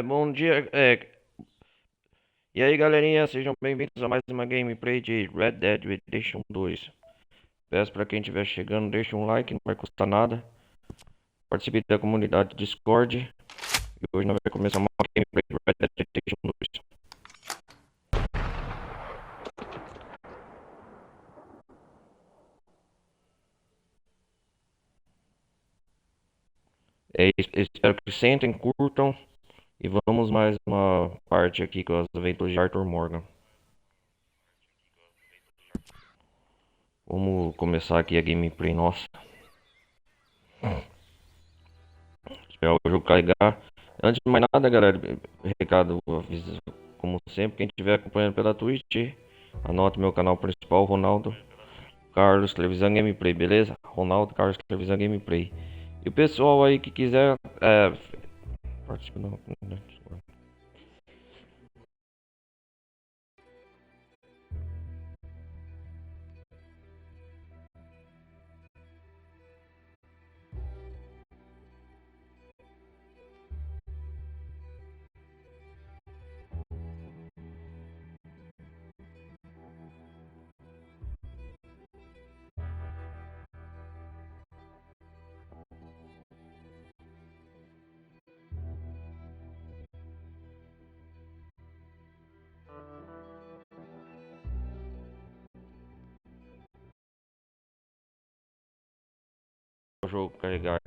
Bom dia. E aí, galerinha, sejam bem-vindos a mais uma gameplay de Red Dead Redemption 2. Peço para quem estiver chegando, deixe um like, não vai custar nada. Participe da comunidade Discord. E hoje nós vamos começar uma gameplay de Red Dead Redemption 2. Espero que sentem, curtam. E vamos mais uma parte aqui com as aventuras de Arthur Morgan. Vamos começar aqui a gameplay nossa. Esperar o jogo carregar. Antes de mais nada, galera, recado, aviso, como sempre, quem estiver acompanhando pela Twitch, anote meu canal principal, Ronaldo Carlos Televisão Gameplay, beleza? Ronaldo Carlos Televisão Gameplay. E o pessoal aí que quiser, participe da comunidade Discord. O jogo carregar.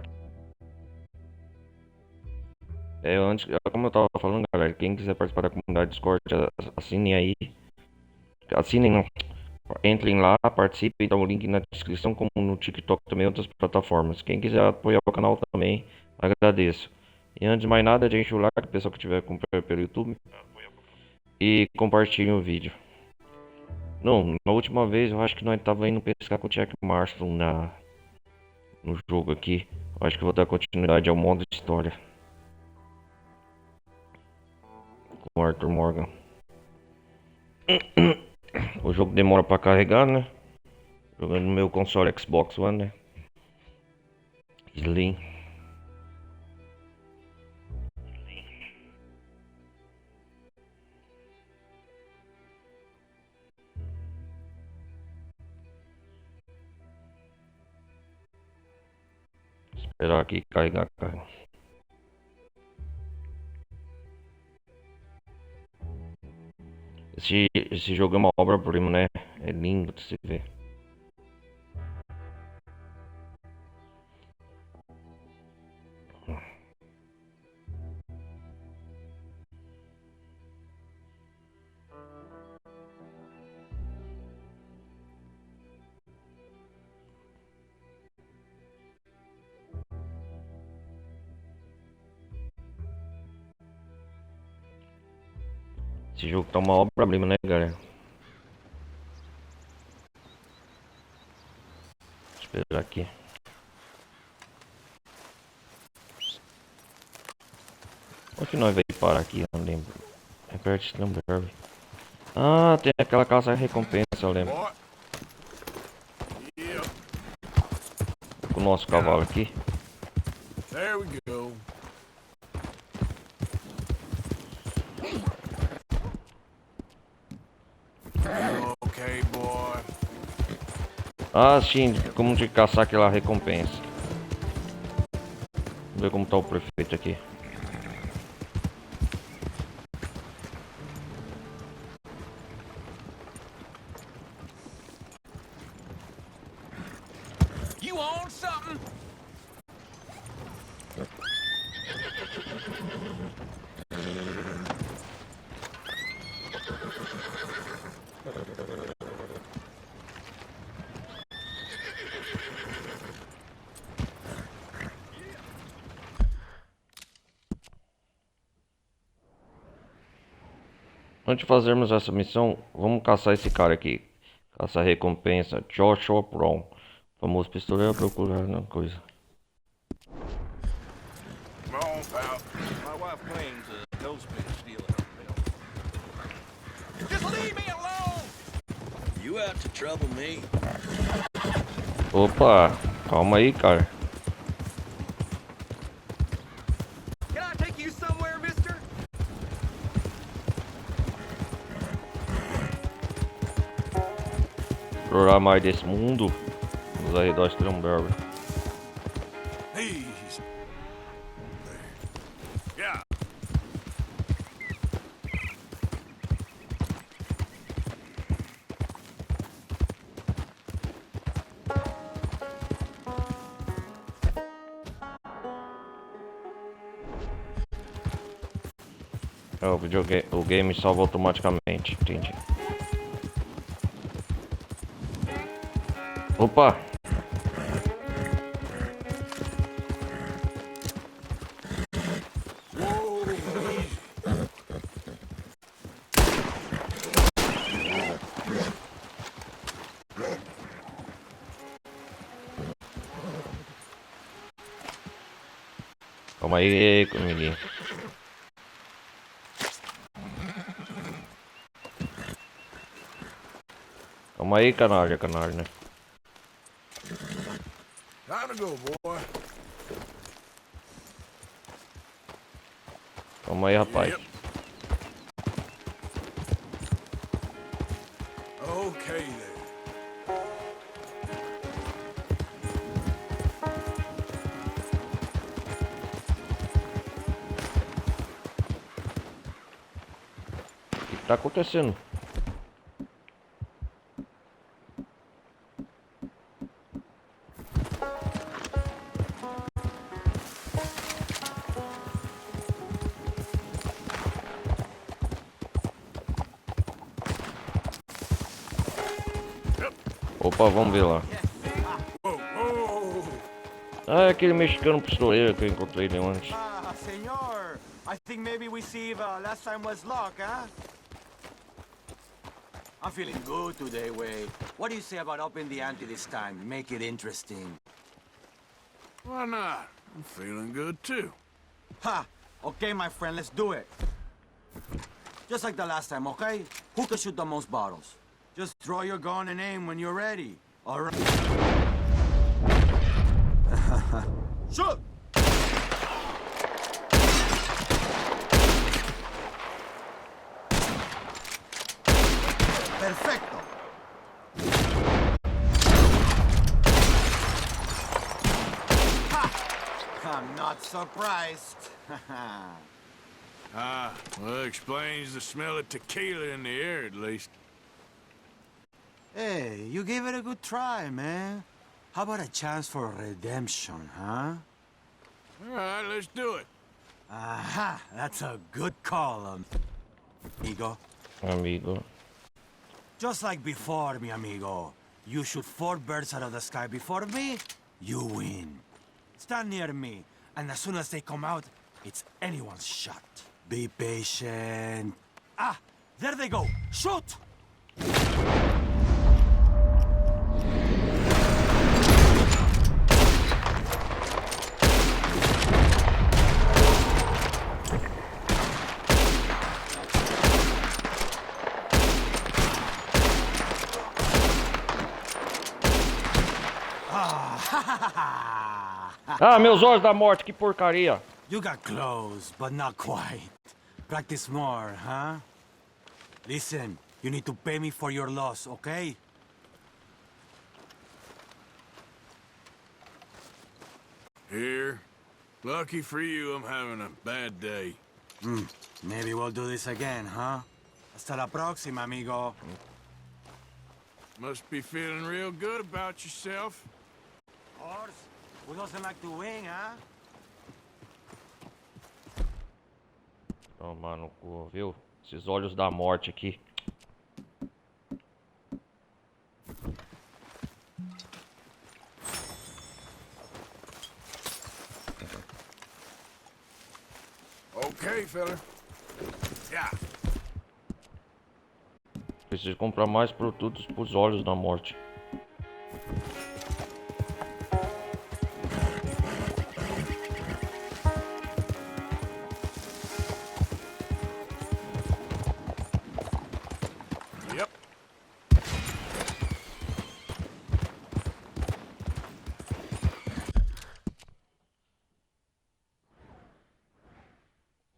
Antes, como eu tava falando, galera, quem quiser participar da comunidade Discord, assinem aí. Assinem, não. Entrem lá, participem, dá o link na descrição, como no TikTok também, outras plataformas. Quem quiser apoiar o canal também, agradeço. E antes de mais nada, deixa o like, o pessoal que estiver acompanhando pelo YouTube, e compartilhem o vídeo. Não, na última vez eu acho que nós tava indo pescar com o Jack Marston no jogo aqui. Eu acho que vou dar continuidade ao modo história com o Arthur Morgan. O jogo demora pra carregar, né? Jogando no meu console Xbox One, né? Slim. Esperar aqui carregar, cara. Esse jogo é uma obra-prima, né? É lindo de se ver. Esse jogo tá uma obra-prima, né, galera? Esperar aqui. Onde nós vai parar aqui? Eu não lembro. É perto de Stramberg. Ah, tem aquela caça recompensa, eu lembro. Com o nosso cavalo aqui. There we go. Okay, boy. Ah, sim, como de caçar aquela recompensa. Vamos ver como tá o prefeito aqui. You on something? Antes de fazermos essa missão, vamos caçar esse cara aqui. Caçar recompensa, Joshua Brown. Famoso pistoleiro procurando coisa. Come on, pal. My wife claims a ghost been stealing her milk. Just leave me alone! You out to trouble me? Opa, calma aí, cara. Can I take you somewhere, mister? explorar mais desse mundo nos arredores de Trumberry. Easy. Yeah. O game salva automaticamente, entendi. Opa! Calma aí, amiguinho. Calma aí, canalha, né? Time to go, boy. Calma aí, rapaz. Yep. Okay then. O que tá acontecendo? Opa, vamos ver lá. Whoa, whoa. Ah, é aquele mexicano pistoleiro que eu encontrei ali antes. Ah, senor. I think maybe we see if last time was luck, huh? I'm feeling good today, Wade. What do you say about upping the ante this time? Make it interesting. Why not? I'm feeling good too. Ha! Okay, my friend, let's do it. Just like the last time, okay? Who can shoot the most bottles? Just draw your gun and aim when you're ready. All right. Shoot! Perfecto. Ha! I'm not surprised. Well, explains the smell of tequila in the air, at least. Hey, you gave it a good try, man. How about a chance for redemption, huh? All right, let's do it. Aha, that's a good call, amigo. Amigo. Just like before, mi amigo. You shoot 4 birds out of the sky before me, you win. Stand near me, and as soon as they come out, it's anyone's shot. Be patient. Ah, there they go. Shoot! Ah, meus olhos da morte, que porcaria! You got close, but not quite. Practice more, huh? Listen, you need to pay me for your loss, okay? Here. Lucky for you, I'm having a bad day. Maybe we'll do this again, huh? Hasta la próxima, amigo. Must be feeling real good about yourself. Horse, who doesn't like to win, huh? Toma no cu, viu? Esses olhos da morte aqui. Okay, fella. Yeah. Preciso comprar mais produtos pros olhos da morte. Yep.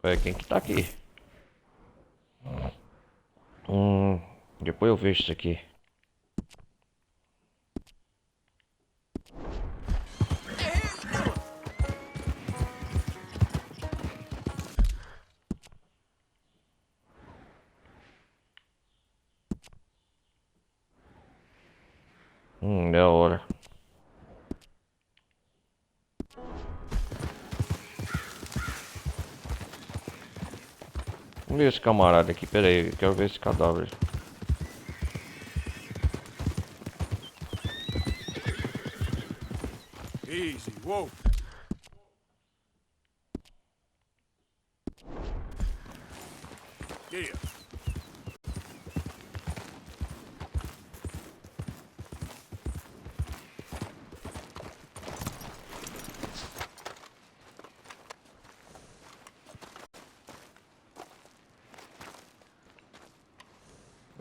É, quem que tá aqui? Depois eu vejo isso aqui. Vamos ver esse camarada aqui, pera aí, eu quero ver esse cadáver. Easy, whoa. Yeah.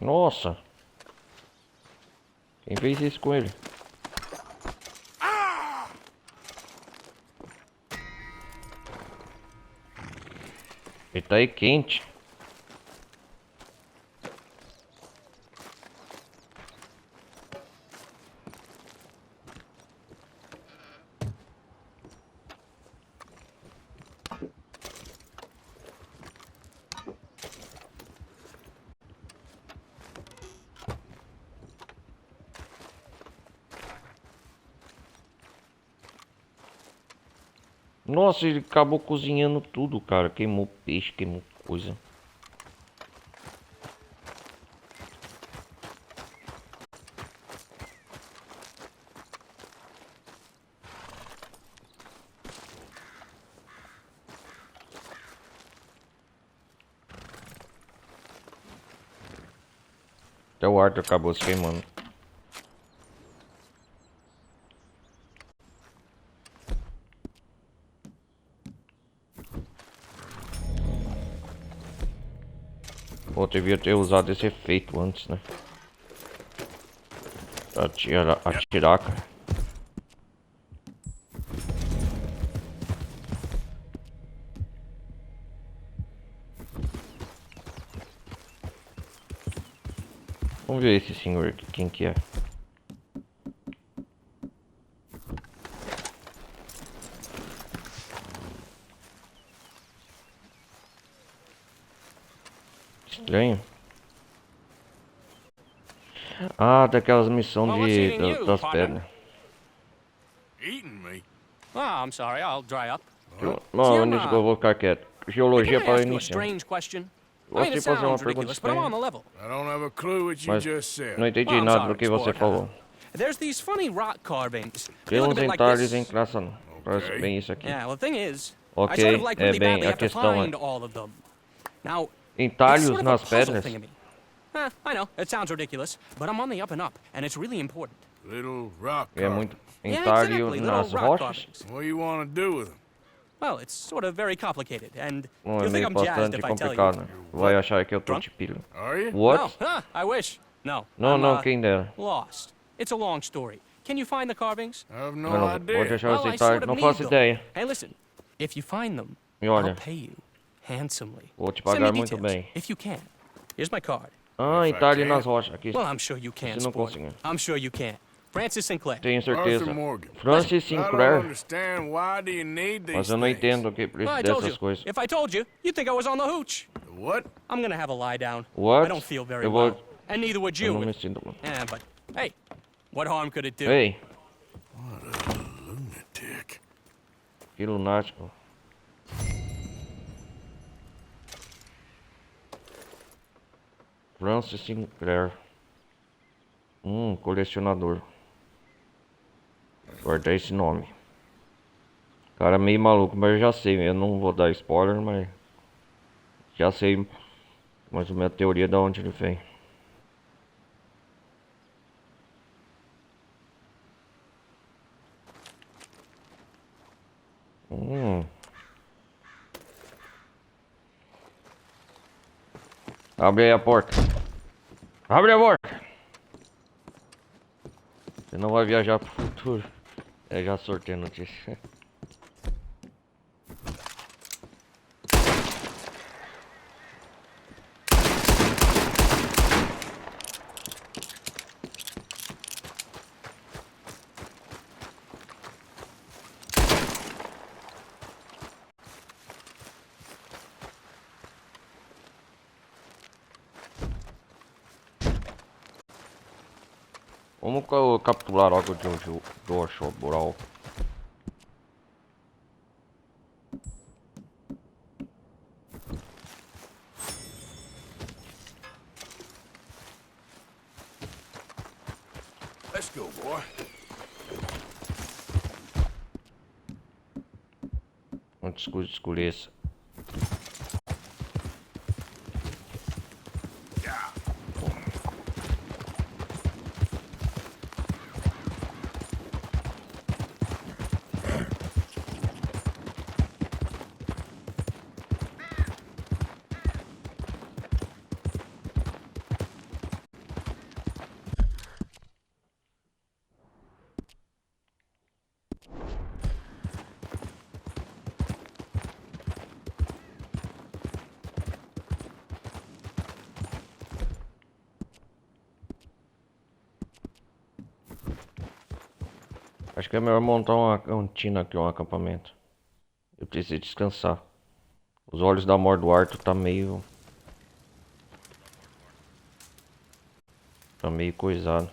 Nossa! Quem fez isso com ele? Ele tá aí quente. Nossa, ele acabou cozinhando tudo, cara. Queimou peixe, queimou coisa. Até o Arthur acabou se queimando. Pô, devia ter usado esse efeito antes, né? Pra atirar, cara. Vamos ver esse senhor aqui, quem que é? Estranho. Ah, daquelas missões Well, what's eating you, das partner? pedras. Eating me? Oh, I'm sorry. I'll dry up. Não, nisso que eu vou ficar quieto. Geologia Can I para ask you a iniciar. strange question? I Gosto mean, de it fazer uma sounds pergunta ridiculous, but I'm on estranha, the level. I don't have a clue what you mas just said. não entendi Well, I'm nada sorry, do que você sport. falou. There's these funny rock carvings. Tem They look a uns bit like entalhes this. em classe não. Parece bem isso aqui. Yeah, well, the thing is, I Ok, sort of like é really bem, badly a have to questão find é... all of them. Now, it's Entalhos sort of a nas puzzle pedras? thing to me. I know, it sounds ridiculous, but I'm on the up and up, and it's really important. Little rock É carving. muito... Yeah, Entalho exactly, nas little rock rochas? carvings. What do you want to do with them? Well, it's sort of very complicated, and Bom, é you'll think meio I'm jazzed bastante if I tell you. complicado, né? Vai achar que eu tô Drunk? te pilha. Are you? What? No, I wish. No. Não, I'm, não, quem dera. Lost. It's a long story. Can you find the carvings? I have no Eu não vou te idea. achar Well, esse I entalho, sort of não need faço them. ideia. Hey, listen. If you find them, E olha, I'll pay you handsomely. vou te Send me pagar muito details, bem. if you can. Here's my card. Ah, If I entalhe can. nas rochas. Aqui, Well, I'm sure you can, Se não sport. conseguir. I'm sure you can. Francis Sinclair. tenho certeza. Arthur Morgan. Francis I don't Sinclair. understand why do you need these Mas eu não things? entendo o que Well, precisa I told dessas you. coisas. If I told you, you'd think I was on the hooch. The what? I'm gonna have a lie down. What? I don't feel very Eu vou... well. And neither would Eu you. não me sinto... Yeah, but hey, what harm could it do? Ei, Lunatic. que lunático. Francis Sinclair. Colecionador. Guardar esse nome. Cara meio maluco, mas eu já sei. Eu não vou dar spoiler, mas... Já sei mais ou menos a teoria de onde ele vem. Abre aí a porta. Abre a porta. Você não vai viajar pro futuro. Eu já sorteio a notícia. Vamos capturar algo do Oxoboral. Antes que escureça. Acho que é melhor montar uma cantina aqui, um acampamento. Eu preciso descansar. Os olhos da morte do Arthur tá meio coisado.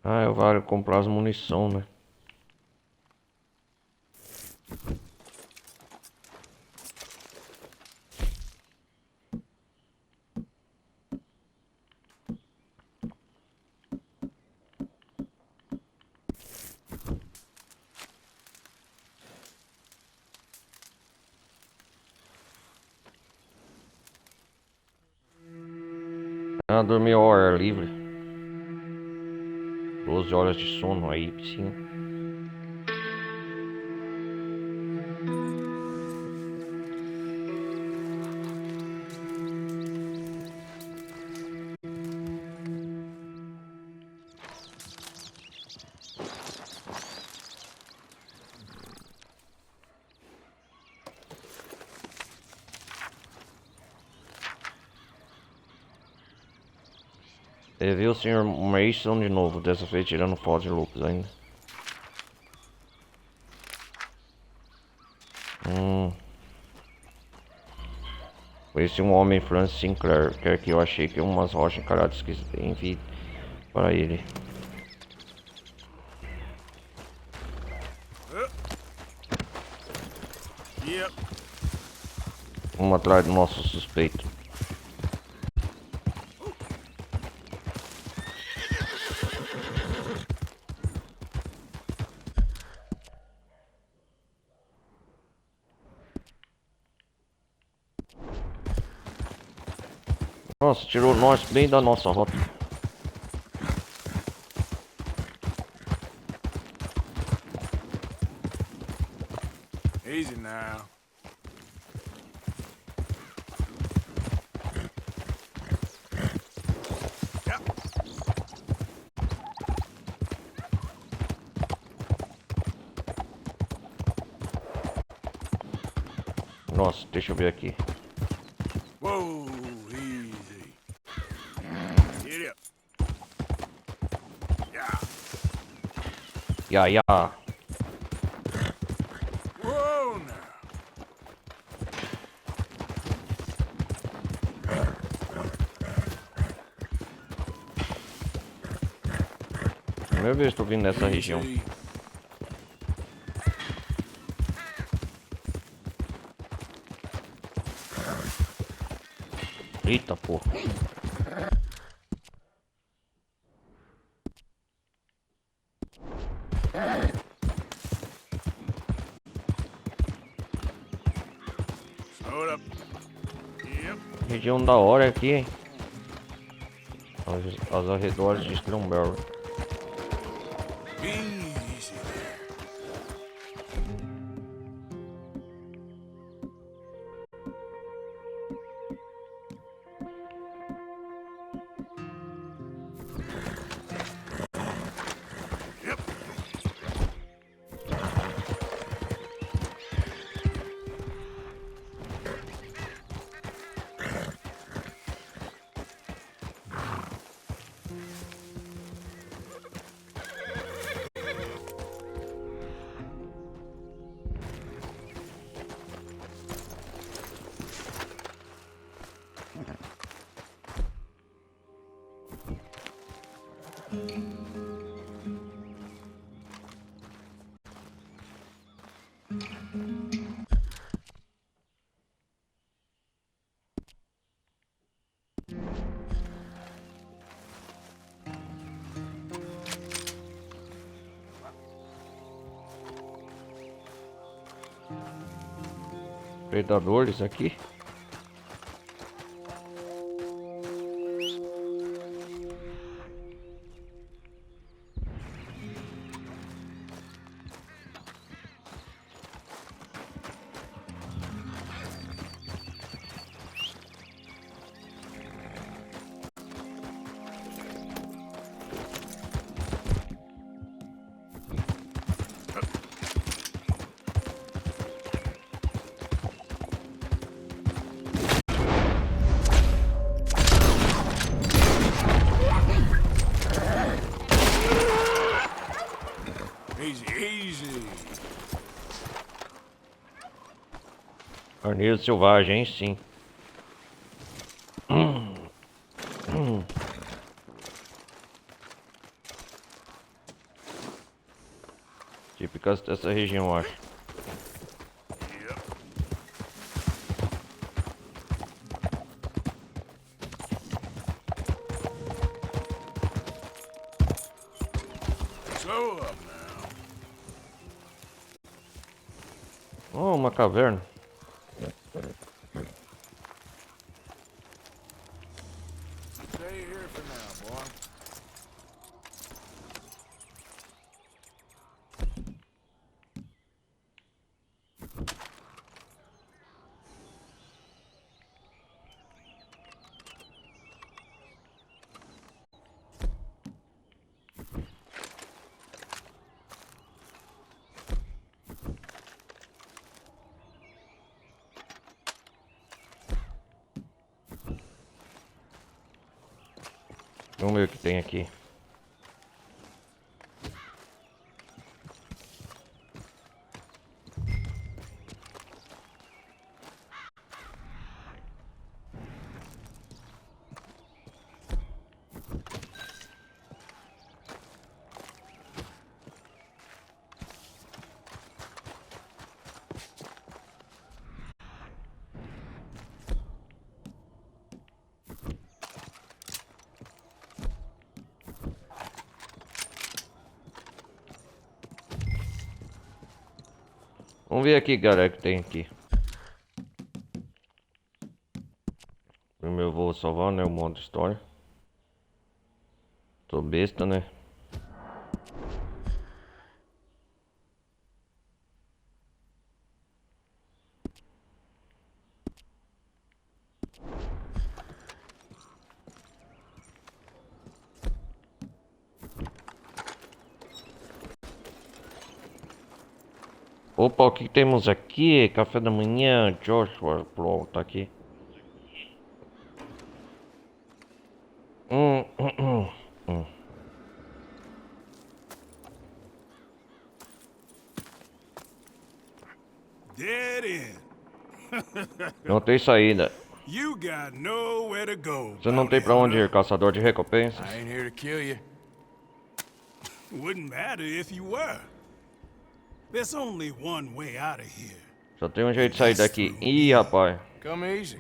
Ah, eu vale comprar as munição, né? Ah, dormir ao ar livre. 12 horas de sono aí, sim. Você viu o Sr. Mason de novo, dessa vez tirando foto de Lucas ainda. Conheci um homem, Francis Sinclair, que eu achei que umas rochas encaradas que enviei para ele. Yep. Vamos atrás do nosso suspeito. Nossa, tirou nós bem da nossa rota. Easy now. Nossa, deixa eu ver aqui. Whoa, easy. Get up. Yeah. Ya. Whoa now. Primeira vez que tô vindo nessa região. Easy. Eita porra. Slow it up. Yep. Região da hora aqui, hein? Aos arredores de Stromberg. Easy there. Predadores aqui. Easy, easy. Carneiro selvagem, sim. Típicas dessa região, acho. Slow up now. Oh, uma caverna. Stay here for now, boy. Vamos ver o que tem aqui. Vamos ver aqui, galera, o que tem aqui. Primeiro eu vou salvar, né, o modo história. Tô besta, né? Opa, o que temos aqui? Café da manhã, Joshua Pro, tá aqui. Hum, hum, hum, hum. Dead end. Não tem saída. You got nowhere to go. Você não tem pra onde ir, caçador de recompensas. I ain't here to kill you. Wouldn't matter if you were. There's only one way out of here. Só tem um jeito de sair daqui. Ih, rapaz. Come easy.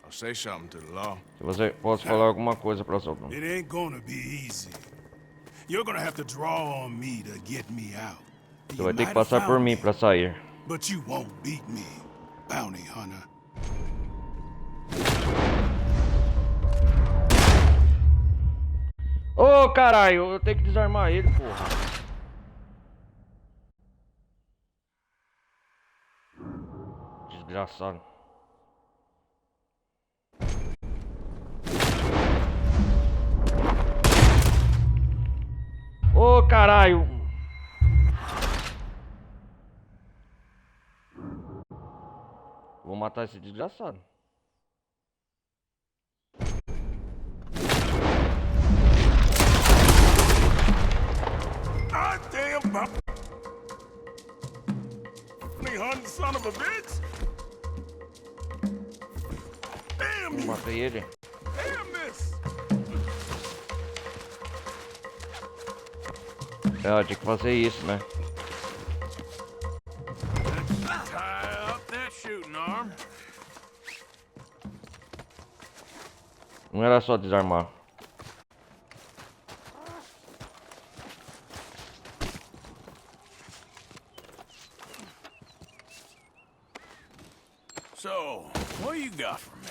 I'll say something to the law. Se você posso falar alguma coisa pra sua. It ain't gonna be easy. You're gonna have to draw on me to get me out. Você vai ter que passar por mim pra sair. But you won't beat me, bounty hunter. Ô, caralho, eu tenho que desarmar ele, porra. Desgraçado. Ô, caralho. Vou matar esse desgraçado. God damn bounty hunting son of a bitch! Damn you! Matei ele. Damn this! É, tinha que fazer isso, né? Tie up that shooting arm. Não era só desarmar. So, what you got for me?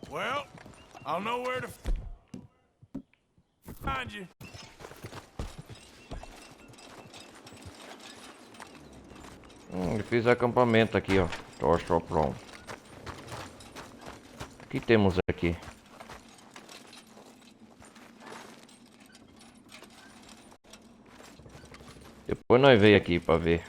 Well, I'll know where to find you. Eu fiz acampamento aqui, ó. Torso pronto. O que temos aqui? Depois nós veio aqui pra ver.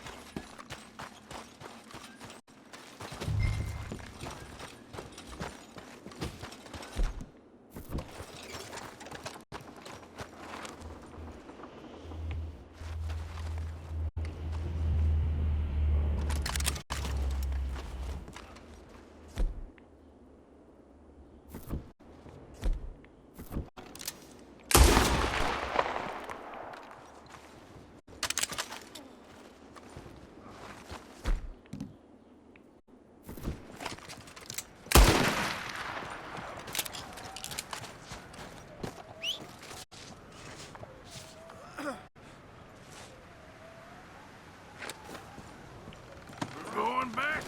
Going back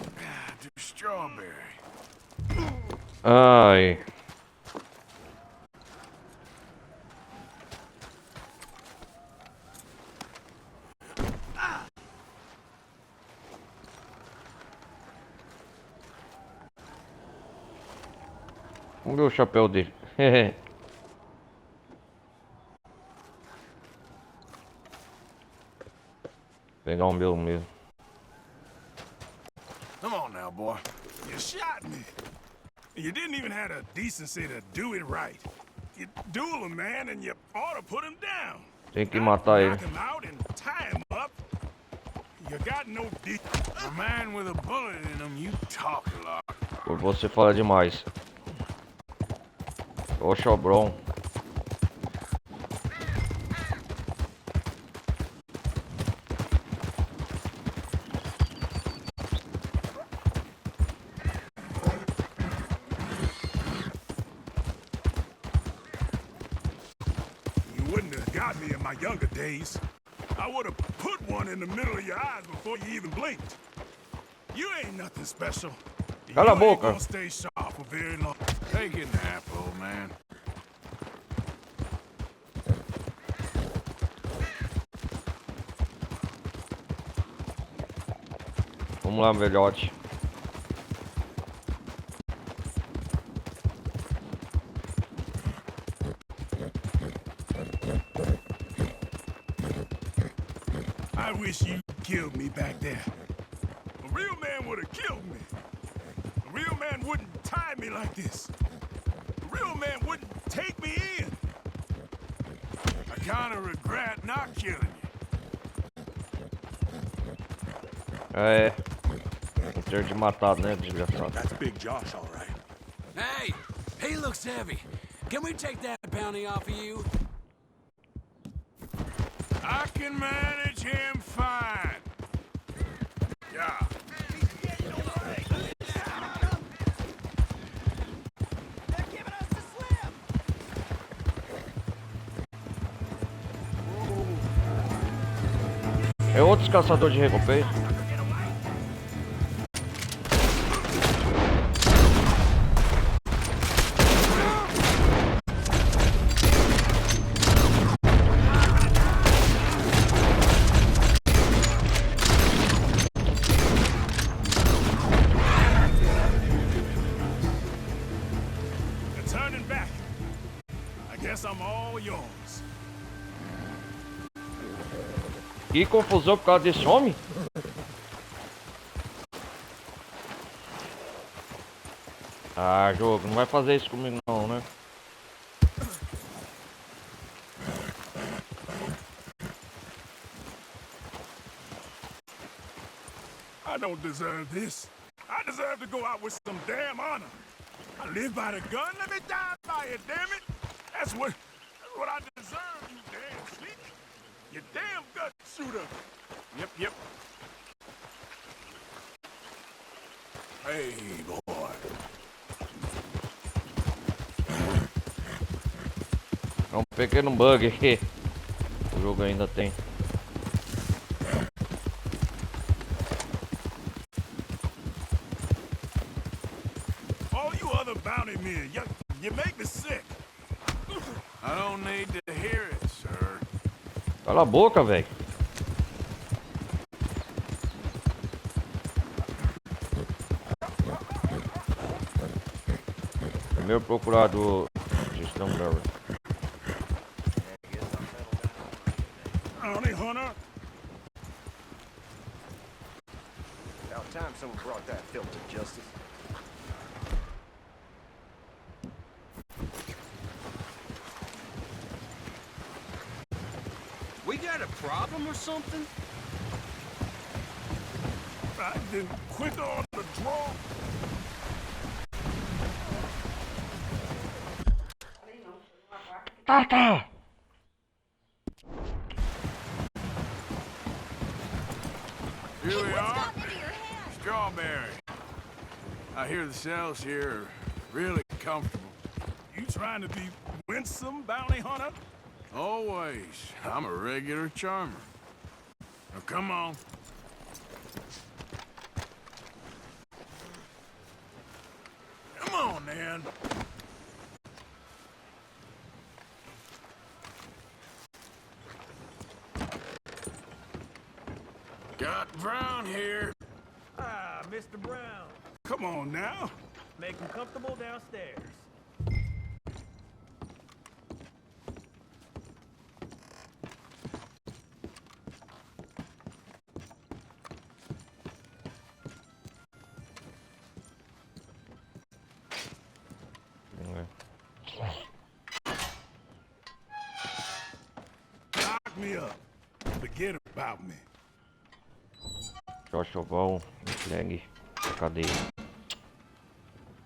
to Strawberry. Ai. Vamos ver o chapéu dele. Pegar o meu mesmo. Come on now, boy. You shot me. You didn't even have the decency to do it right. You duel him, man, and you ought to put him down. Tem que matar ele. Knock him out and tie him up. You got no de— A man with a bullet in him, you talk a lot. Por você fala demais. Ô Chobron. You wouldn't have got me in my younger days. I would have put one in the middle of your eyes before you even blinked. You ain't nothing special. Cala a You ain't boca. gonna stay sharp for very long. Take a nap, old man. Vamos lá, velhote. I wish you killed me back there. A real man would have killed me. A real man wouldn't tie me like this. A real man wouldn't take me in. I kinda regret not killing you. É. Vou ter de matar, né, desgraçado. That's Big Josh, all right. Hey, he looks heavy. Can we take that bounty off of you? I can manage him fine. Yeah. É outros caçadores de recompensa. They're turning back. I guess I'm all yours. Que confusão por causa desse homem. Ah, jogo, não vai fazer isso comigo não, né? I don't deserve this. I deserve to go out with some damn honor. I live by the gun, let me die by fire, damn it! That's what I deserve, you damn sneak. You damn gut shooter. Yep. Hey, boy. É um pequeno bug aqui. O jogo ainda tem. All you other bounty men, you make me sick. I don't need to hear it, sir. Cala a boca, velho. Primeiro procurador de Stoneborough. Bounty hunter. About time someone brought that filth to justice. We got a problem or something? I've been quicker on the draw. Tá. Here we are. Strawberry. I hear the cells here are really comfortable. You trying to be winsome, bounty hunter? Always. I'm a regular charmer. Now come on. Come on, man. Got Brown here. Ah, Mr. Brown. Come on now. Make him comfortable downstairs. Lock me up. Forget about me. Joshua entregue a cadeia.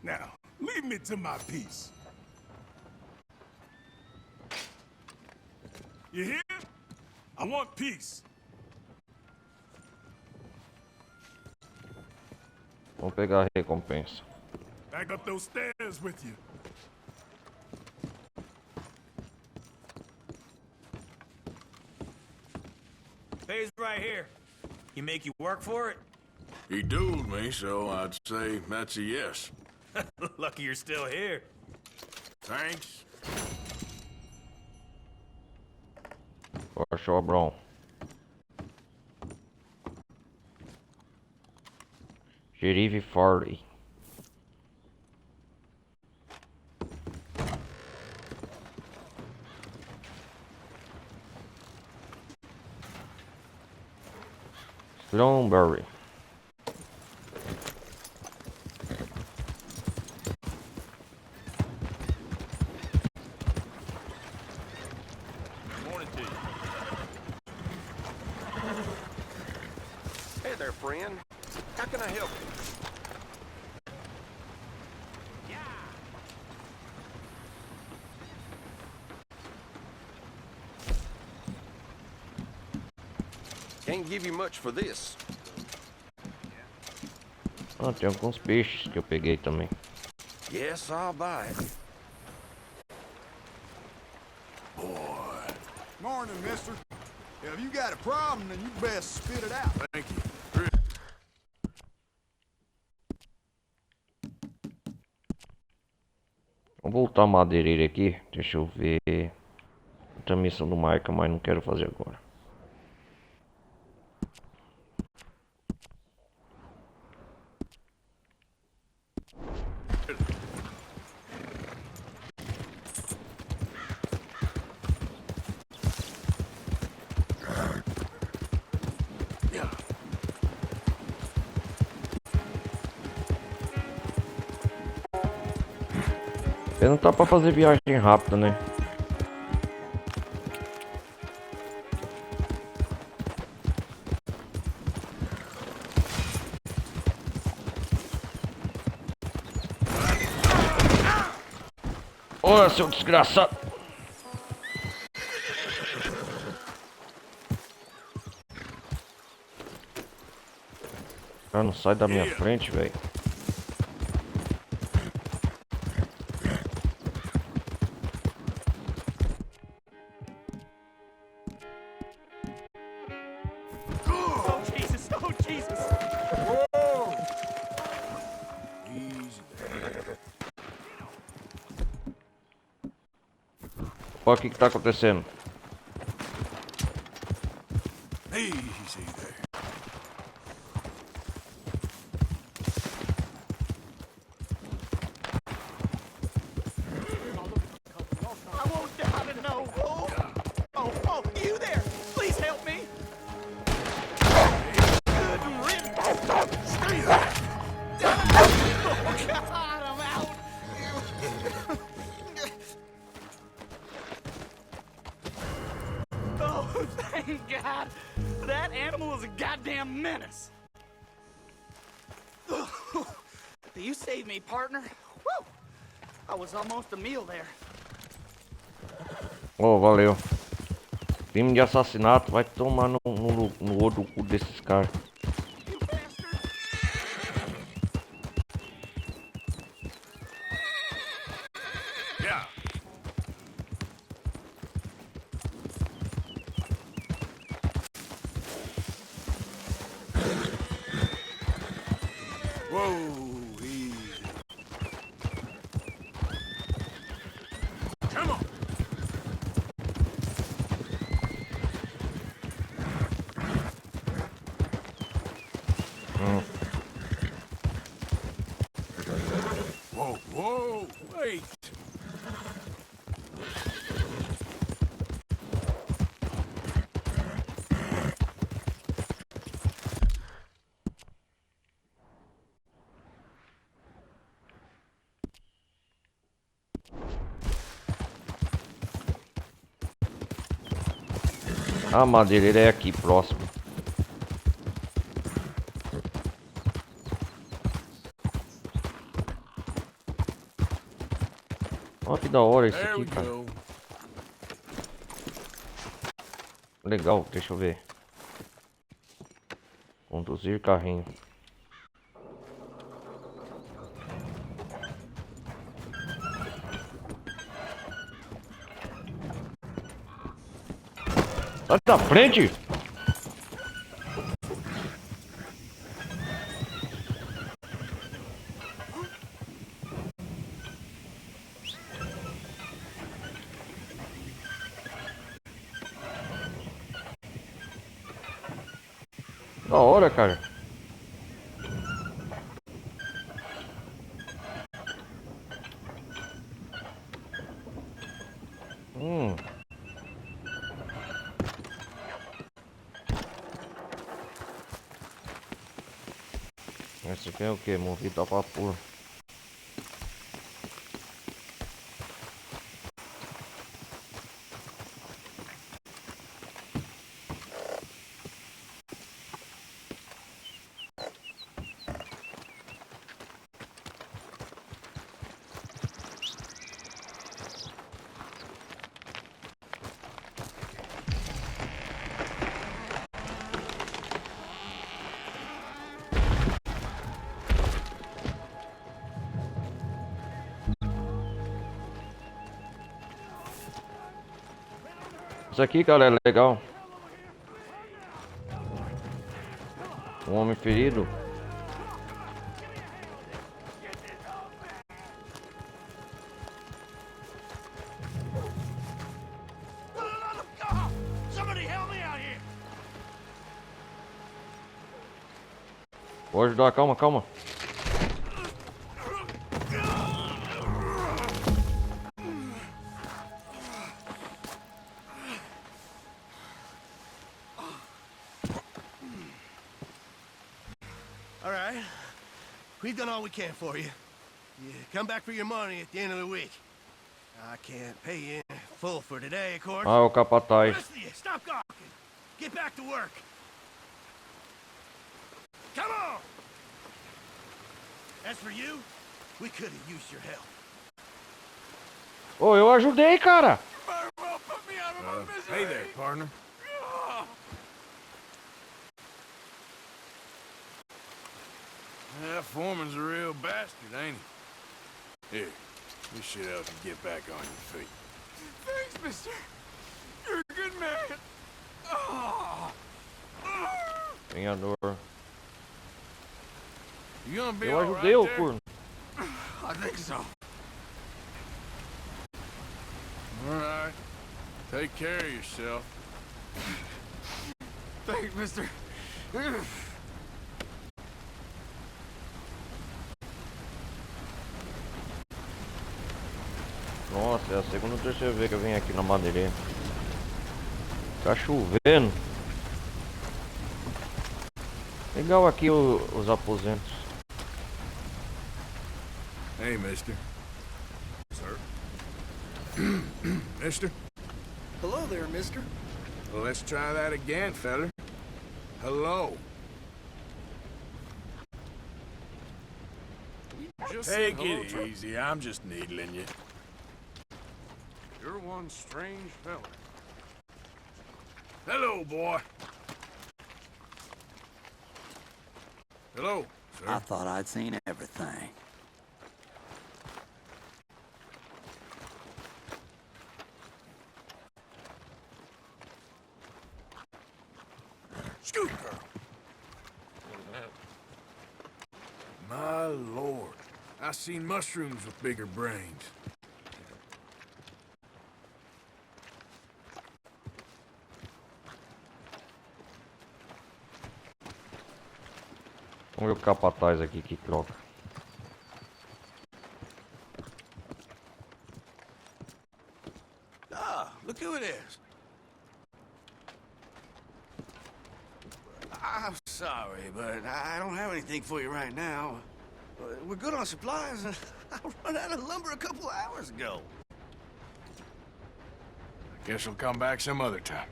Now, leave me to my peace. You hear? I want peace. Vamos pegar a recompensa. Back up those stairs with you. Pays right here. He make you work for it? He dueled me, so I'd say that's a yes. Lucky you're still here. Thanks. Joshua Brown. Sheriff Farley. Sloanberry. Morning to you. Hey there, friend. How can I help you? Can't give you much for this. Ah, tem alguns peixes que eu peguei também. Yes, I'll buy it. Morning, mister. If you got a problem, then you best spit it out. Thank you. Vamos voltar a madeireira aqui. Deixa eu ver. Outra missão do Micah, mas não quero fazer agora. Não tá pra fazer viagem rápida, né? Ô, seu desgraçado. Cara, não sai da minha frente, velho. Oh, Jesus. Oh, Jesus. Easy. Ó, o que tá acontecendo? Easy there. I won't die to know. Oh, you there. Please help me. Good riddance. Oh, God, I'm out. Oh, thank God. That animal is a goddamn menace. You saved me, partner. Woo! I was almost a meal there. Ô, valeu. Crime de assassinato vai tomar no olho do cu desses caras. You bastard! Yeah. Whoa, easy. Come on. Whoa, wait. A madeireira é aqui próximo. Olha que da hora isso There aqui, we cara. go. Legal, deixa eu ver. Conduzir carrinho. Sai da frente! Da hora, cara. Esse aqui é o que? Movido a vapor. Isso aqui, cara, é legal. Um homem ferido. Somebody help me out here! Vou ajudar, calma, calma. All right. We've done all we can for you. You come back for your money at the end of the week. I can't pay you in full for today, of course. Ah, o capataz. The rest of you, stop gawking. Get back to work. Come on! As for you, we could have used your help. Ô, eu ajudei, cara. Hey there, partner. That foreman's a real bastard, ain't he? Here, you should help you get back on your feet. Thanks, mister. You're a good man. Ganhador. You gonna be Eu all ajudei right o there? corno. I think so. All right. Take care of yourself. Thanks, mister. Nossa, é a segunda ou terceira vez que eu venho aqui na madeireira. Tá chovendo. Legal aqui os aposentos. Hey, mister. Sir? Mister? Hello there, mister. Well, let's try that again, feller. Hello. Just Take said hello, it Trevor. easy. I'm just needling you. You're one strange fella. Hello, boy. Hello, sir. I thought I'd seen everything. Scoot, girl. My lord. I seen mushrooms with bigger brains. Vamos ver o capataz aqui que troca. Ah, look who it is. I'm sorry, but I don't have anything for you right now. We're good on supplies. I ran out of lumber a couple hours ago. Guess we'll come back some other time.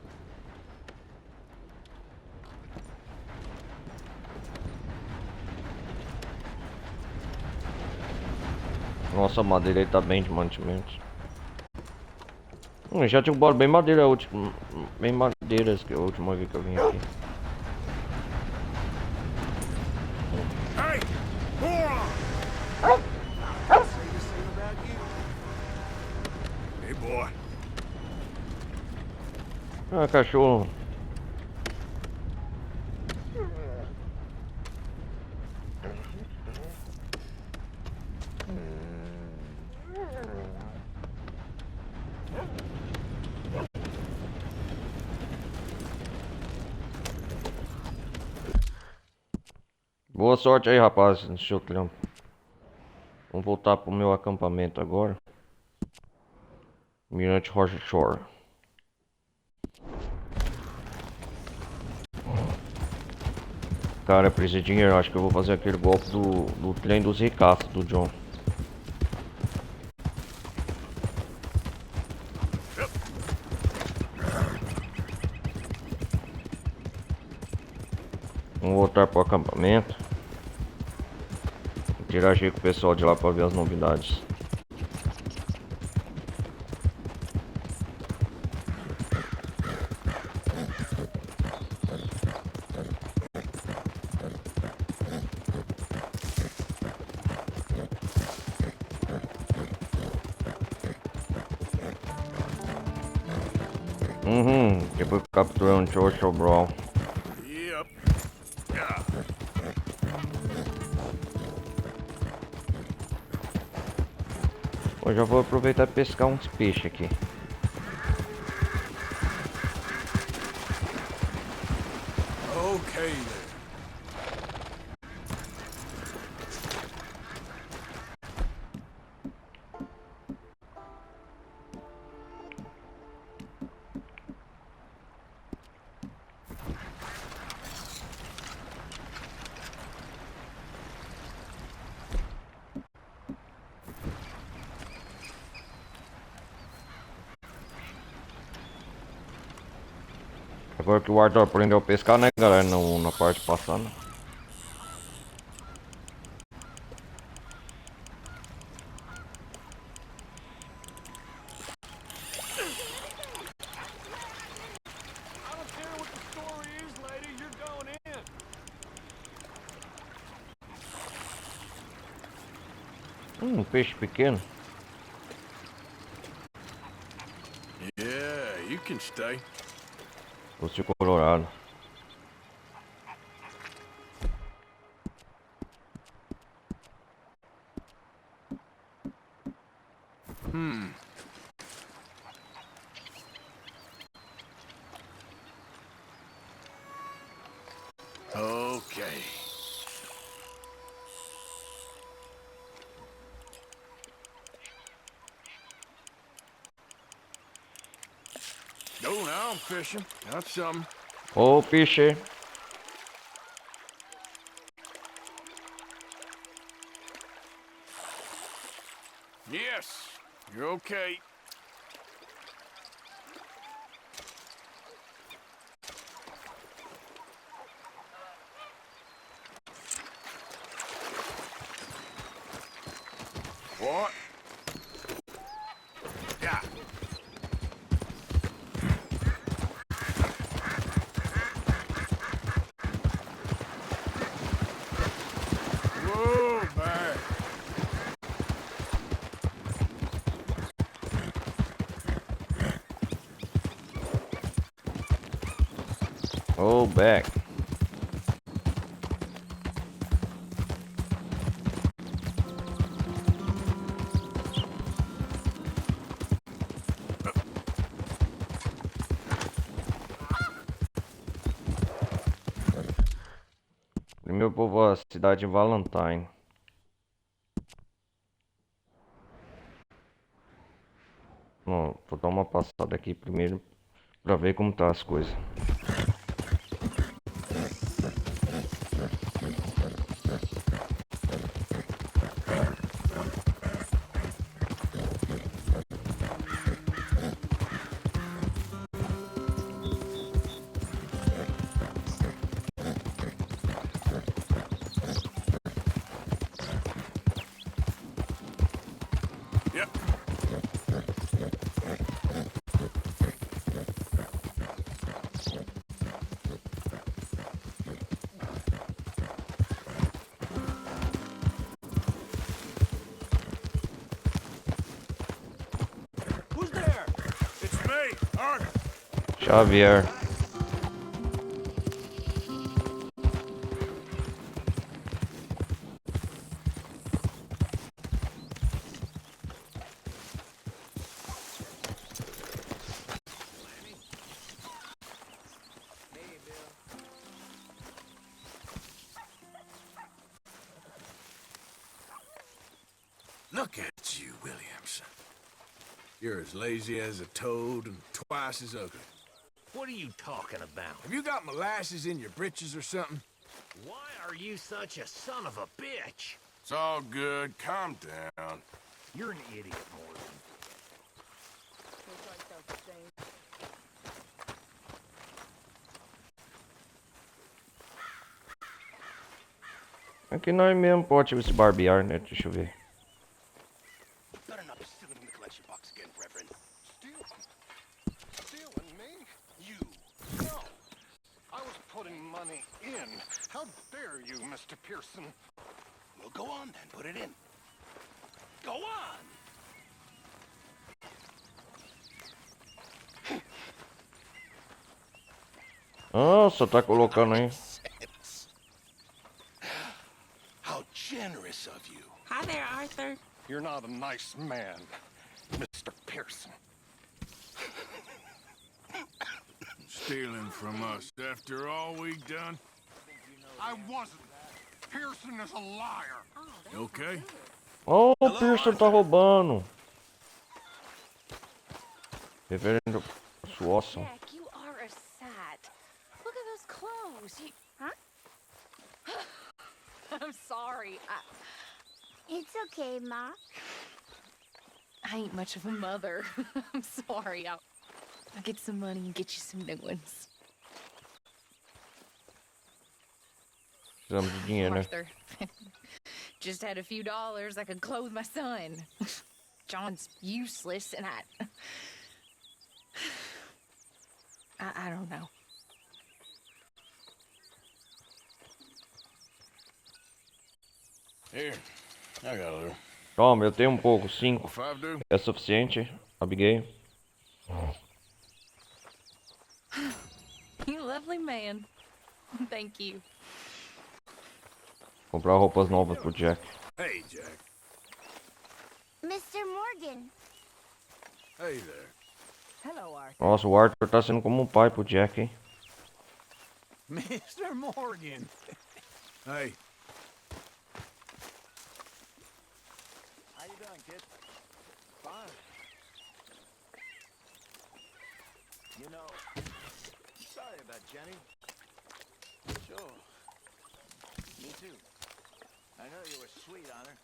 Nossa, a madeira aí tá bem de mantimentos. Já tinha bora bem madeira a última. Bem madeiras que a última vez que eu vim aqui. Hey! Moron! Hey, boy. Ah, cachorro. Boa sorte aí, rapaz, no seu trampo. Vamos voltar pro meu acampamento agora. Mirante Rocha Shore. Cara, eu preciso de dinheiro. Acho que eu vou fazer aquele golpe do trem dos ricaços do John. Vamos voltar pro acampamento. Interagir com o pessoal de lá pra ver as novidades. Depois capturando Joshua Brawl. Yep. Eu já vou aproveitar e pescar uns peixes aqui. Okay then. Agora que o Arthur aprendeu a pescar, né, galera, na parte passada. Peixe pequeno. Yeah, you can stay. Urso colorado. Okay. Oh, now I'm fishing. That's something. Ô, peixe. Yes, you're okay. What? Yeah. Whoa, man. Oh, back. Primeiro povo, a cidade de Valentine. Bom, vou dar uma passada aqui primeiro pra ver como tá as coisas. Yep. Who's there? It's me, Arthur. Xavier. Look at you, Williamson. You're as lazy as a toad and twice as ugly. What are you talking about? Have you got molasses in your britches or something? Why are you such a son of a bitch? It's all good. Calm down. You're an idiot, Morgan. Aqui nós mesmo pode se barbear, né? Deixa eu ver. Better not be stealing the collection box again, Reverend. Stealing? Stealing me? You? No. I was putting money in. How dare you, Mr. Pearson? Well, go on then. Put it in. Go on! Nossa, tá colocando aí. How generous of you. Hi there, Arthur. You're not a nice man, Mr. Pearson. Stealing from us after all we've done? I wasn't. Pearson is a liar. You okay? Oh, o Pearson tá roubando. Reverendo Swanson. Jack, you are a sight. Look at those clothes. You, huh? I'm sorry. It's okay, Ma. I ain't much of a mother. I'm sorry. I'll get some money and get you some new ones. Precisamos de dinheiro, né? Arthur. Just had a few dollars I could clothe my son. John's useless, and I don't know. Here, I got a little. Toma, eu tenho um pouco, 5. 5 do? É suficiente, Abigail? You lovely man. Thank you. Comprar roupas novas pro Jack. Hey, Jack. Mr. Morgan. Hey there. Hello, Arthur. Nossa, o Arthur tá sendo como um pai pro Jack, hein? Mr. Morgan. Hey. How you doing, kid? Fine. You know, sorry about Jenny. Sure. Me too. I know you were sweet on her.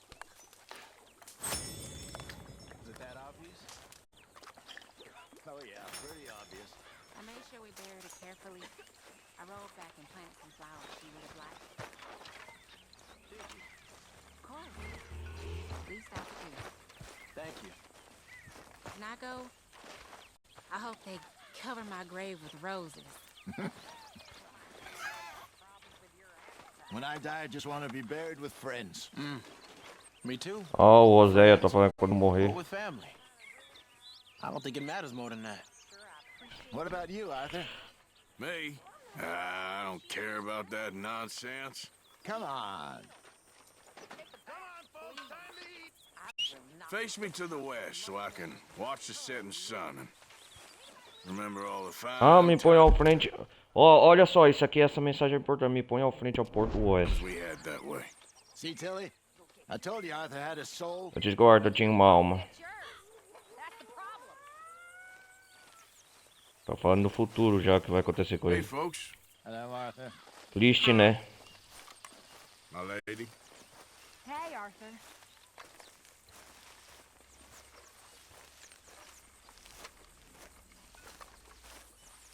Is it that obvious? Oh yeah, pretty obvious. I made sure we buried it carefully. I rolled back and planted some flowers she would have liked. Did you? Of course. Least I could do. Thank you. When I go, I hope they cover my grave with roses. When I die, I just want to be buried with friends. Me too. Ó, o Oséia tá falando que quando morrer. Or with family. I don't think it matters more than that. What about you, Arthur? Me? I don't care about that nonsense. Come on. Face me to the west so I can watch the setting sun and remember all the fine Ah, me põe ao frente. Ó, olha só, isso aqui, essa mensagem é importante. Me põe ao frente ao Porto Oeste. we had that way. See, Tilly? I told you Arthur had a soul. Eu disse que o Arthur tinha uma alma. Tá falando do futuro já, que vai acontecer com Hey, ele. folks. Hello, Arthur. Triste, né? My lady. Hey, Arthur.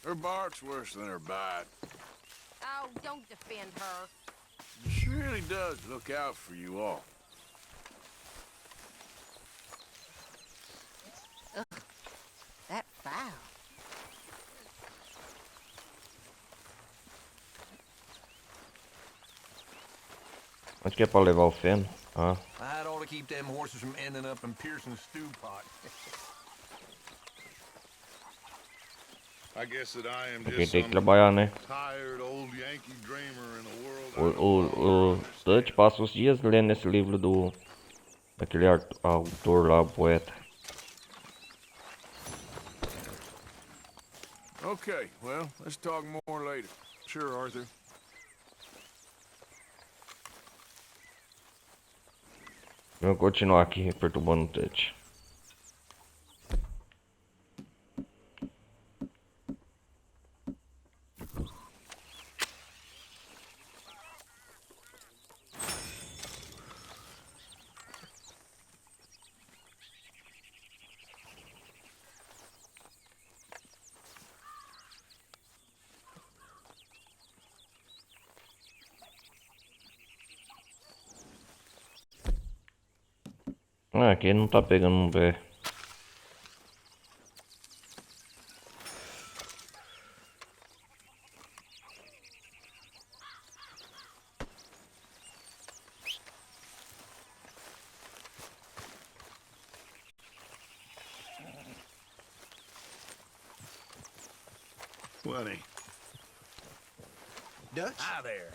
Her bark's worse than her bite. Oh, don't defend her. She really does look out for you all. Ugh, that foul. Onde que é pra levar o feno? Ah. I'd ought to keep them horses from ending up in Pearson's stew pot. I guess that I am Porque just tem que some trabalhar, né? tired old Yankee dreamer in a world. O Dutch passa os dias lendo esse livro do... Daquele autor lá, poeta. Okay, well, let's talk more later. Sure, Arthur. Vamos continuar aqui perturbando o Dutch. Ah, aqui não tá pegando um pé. Plenty. Dutch? Hi there.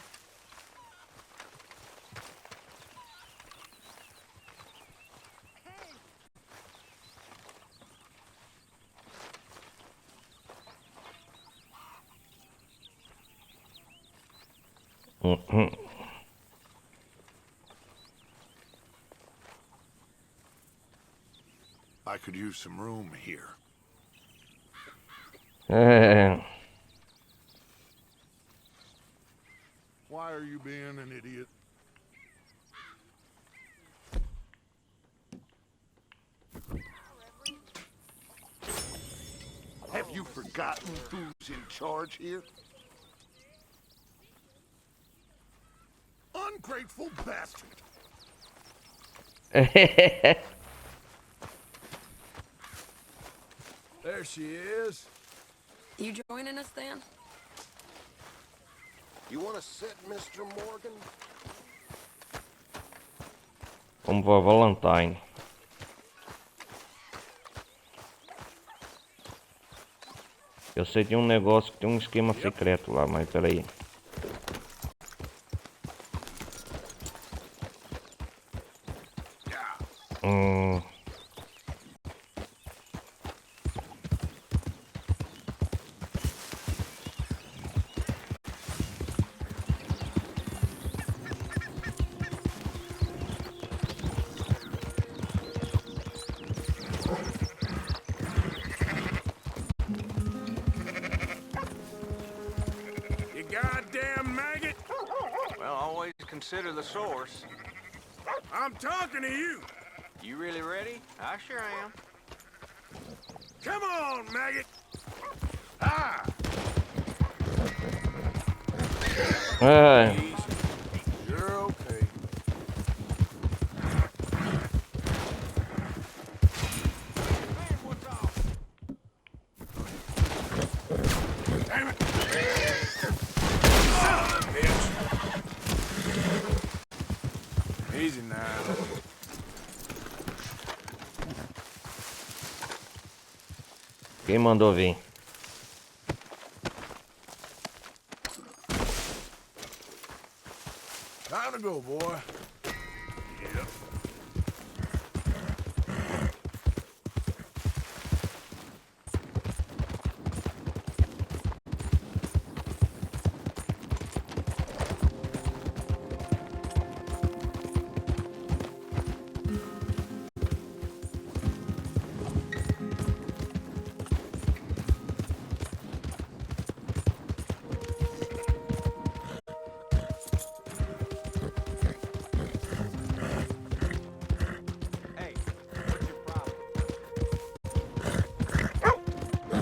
I could use some room here. É. Why are you being an idiot? Have you forgotten who's in charge here? Ungrateful bastard! There she is. You joining us then? You want to sit, Mr. Morgan? Como vovó Valentine. Eu sei de um negócio que tem um esquema secreto lá, mas peraí. You goddamn maggot! Well, always consider the source. I'm talking to you! You really ready? I sure am. Come on, maggot! Ah! É. You're okay. Damn it! Son of a bitch! Easy now. Quem mandou vir? Time to go, boy. Yep.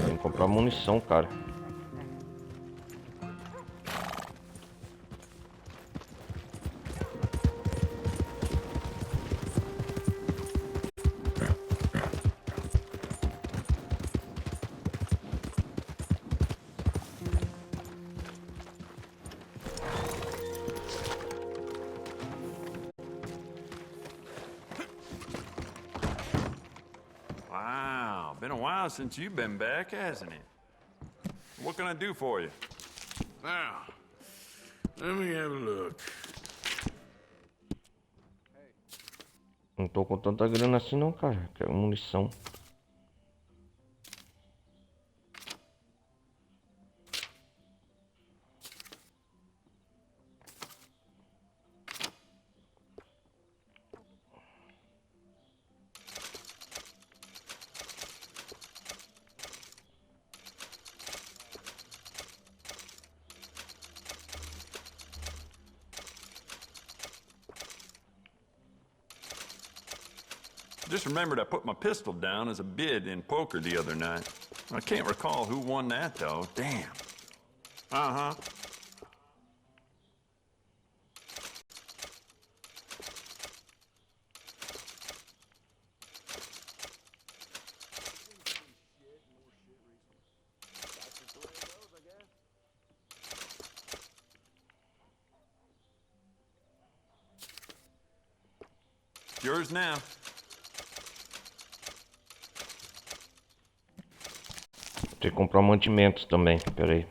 Tem que comprar munição, cara. Wow, been a while since you've been back, hasn't it? What can I do for you? Now, let me have a look. Não tô com tanta grana assim não, cara. Quero munição. Just remembered I put my pistol down as a bid in poker the other night. I can't recall who won that, though. Damn. Uh-huh. Yours now. Tem que comprar mantimentos também. Pera aí.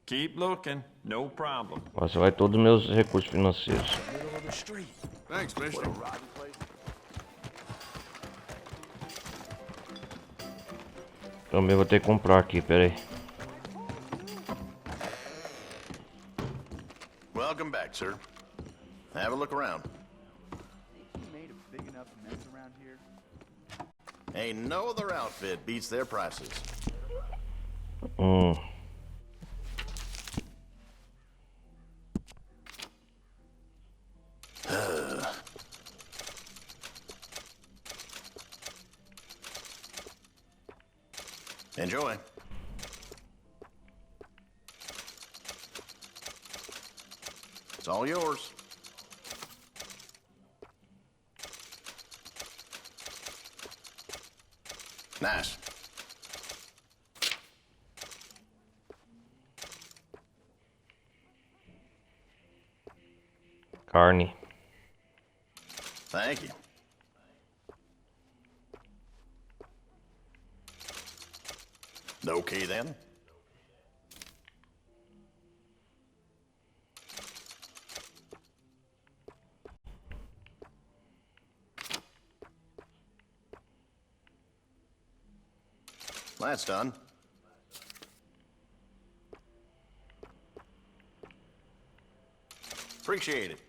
Keep looking. No problem. Você vai todos os meus recursos financeiros. Thanks, mister. Também vou ter que comprar aqui, pera aí. Welcome back, sir. Have a look around. Made a big enough mess around here. Ain't no other outfit beats their prices. Enjoy. It's all yours. Nice. Carne. Thank you. Okay then. That's done. Appreciate it.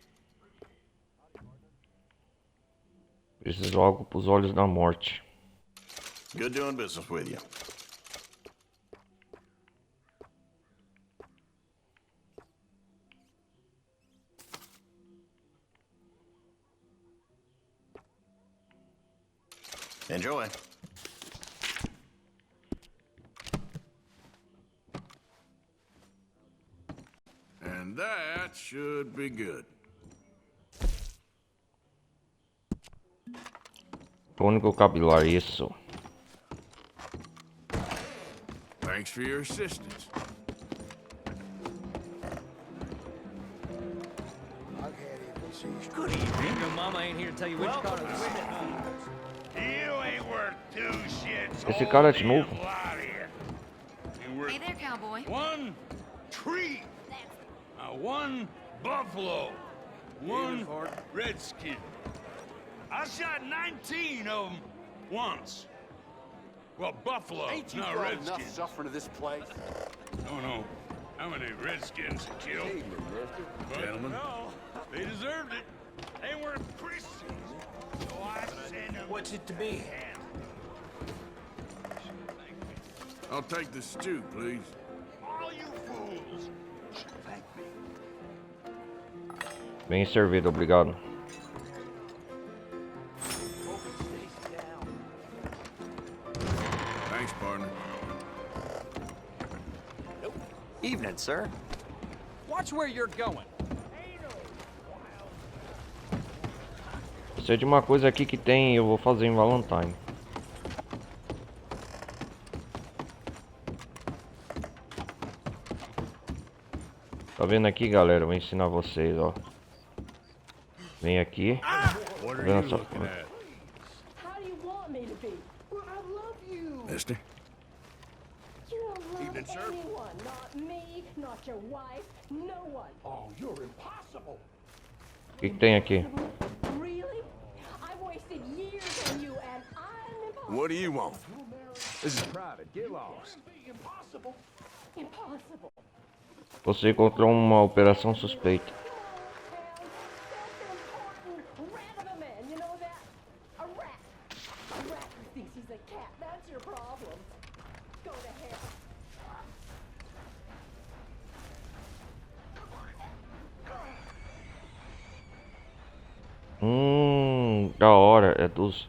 Preciso algo pros olhos da morte. Good doing business with you. Enjoy. And that should be good. Tônico capilar, isso. Thanks for your assistance. Good evening. Your mama ain't here to tell you which car to win. You ain't worth two shits. Esse cara é de novo? Hey there, cowboy. One tree. One buffalo. One redskin. I shot 19 of them once. Well, buffalo, Ain't you not brought redskins. enough suffering to this place? No. How many redskins to kill? Gentlemen, they deserved it. They were Christians. So I sent them. What's it to be? I'll take the stew, please. All you fools should thank me. Bem servido, obrigado. Thanks, partner. Evening, sir. Watch where you're going. Sei de uma coisa aqui que tem, eu vou fazer em Valentine. Tá vendo aqui, galera? Eu vou ensinar vocês, ó. Vem aqui. Tá vendo essa... Mister? You don't love Evening, sir. anyone, not me, not your wife, no one. Oh, you're impossible. O que tem aqui? Really? I've wasted years on you and I'm impossible. What do you want? This is private. Get lost. Impossible. Impossible. Você encontrou uma operação suspeita. Rat of a man, you know that? A rat. A rat who thinks he's a cat. That's your problem. Go to hell. Da hora, é dos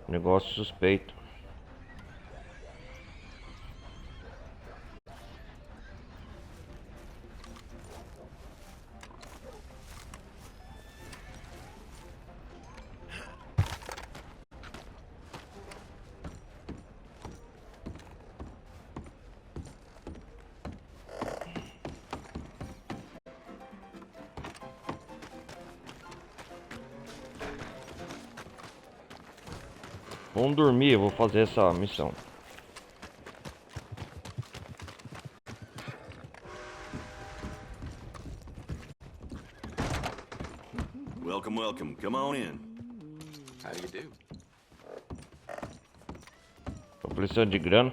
negócios suspeitos. Vamos dormir, eu vou fazer essa missão. Welcome, welcome. Come on in. How do you do? Tô precisando de grana.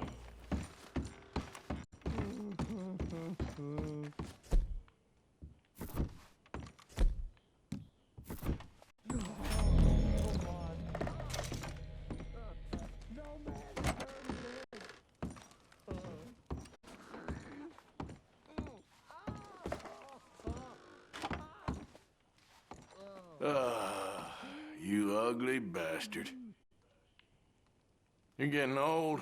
You ugly bastard. You're getting old.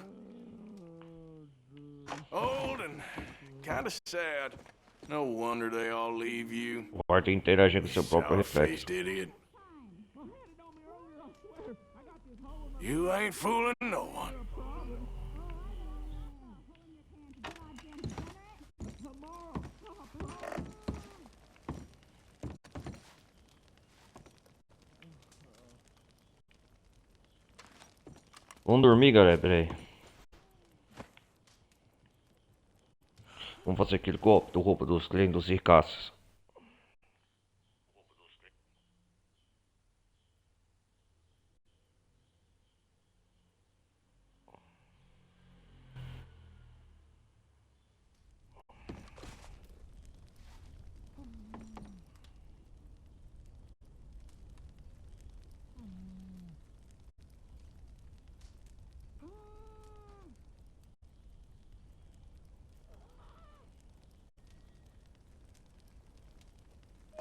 Old and kind of sad. No wonder they all leave you. O arte interagir com seu próprio reflexo. Sour-faced idiot. You ain't fooling no one. Vamos dormir, galera, peraí. Vamos fazer aquele golpe do roubo dos clientes dos ricaços.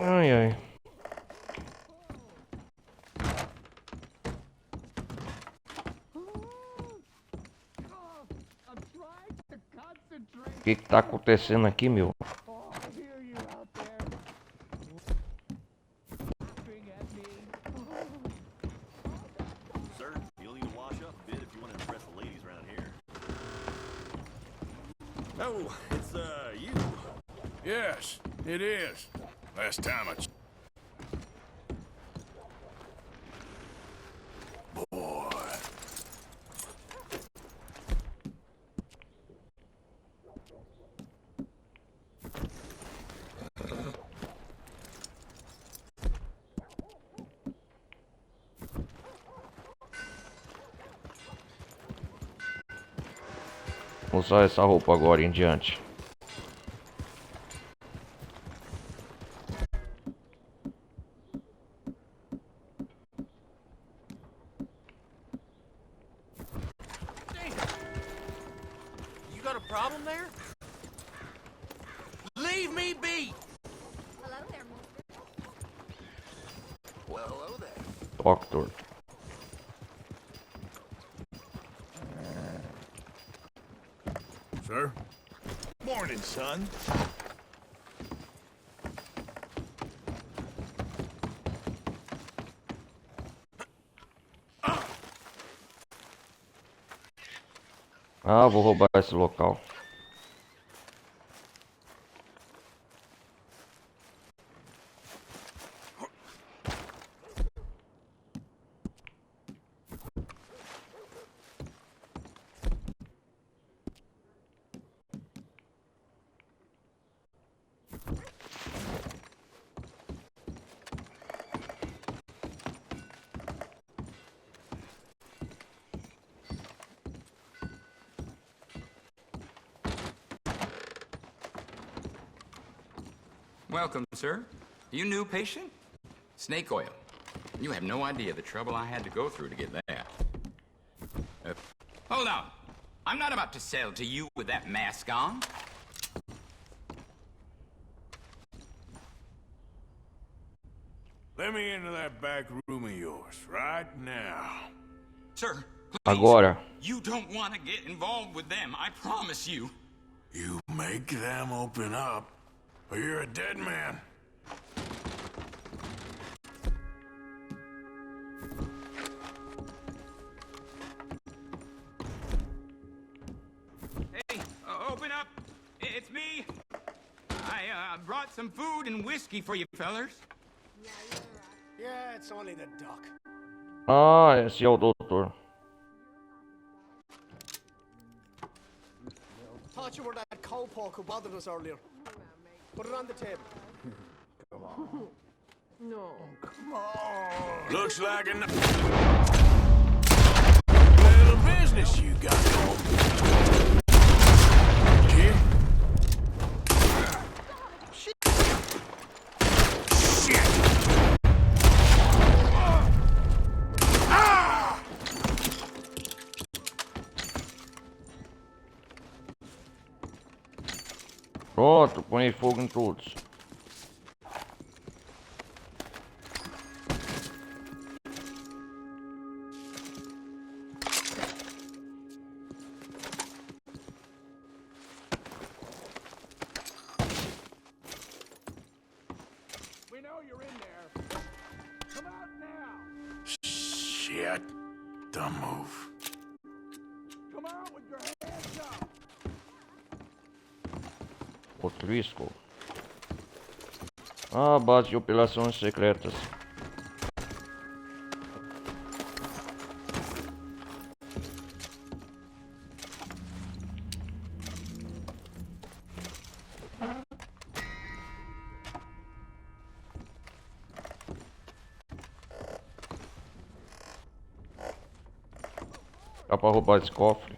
Ai, ai. O que tá acontecendo aqui, meu? Sir, you'll need to wash up a bit if you want to impress the ladies around here. Oh, it's, you. Yes, it is. Last time I... Boy. Vou usar essa roupa agora em diante. You got a problem there? Leave me be! Hello there, mister. Well, hello there. Doctor. Sir? Morning, son. Ah, vou roubar esse local. Welcome, sir. You new patient? Snake oil. You have no idea the trouble I had to go through to get that. Hold on. I'm not about to sell to you with that mask on. Let me into that back room of yours right now. Sir, Agora. you don't want to get involved with them, I promise you. You make them open up, or you're a dead man. Hey, open up. It's me. I brought some food and whiskey for you fellers. Yeah, it's only the duck. Ah, esse é o doutor. Thought you were that cowpoke who bothered us earlier. Put it on the table. Come on. No. Come on. Looks like a little business you got going. Here. Pronto, põe fogo em todos. We know you're in there. Come out now. Shit. Don't move. Come out with your hands up. Outro risco. Ah, base de operações secretas. Dá pra roubar esse cofre.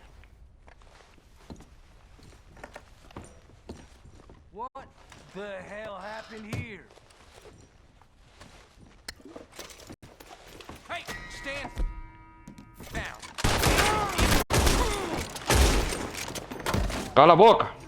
What the hell happened here? Hey, stand down. Cala a boca!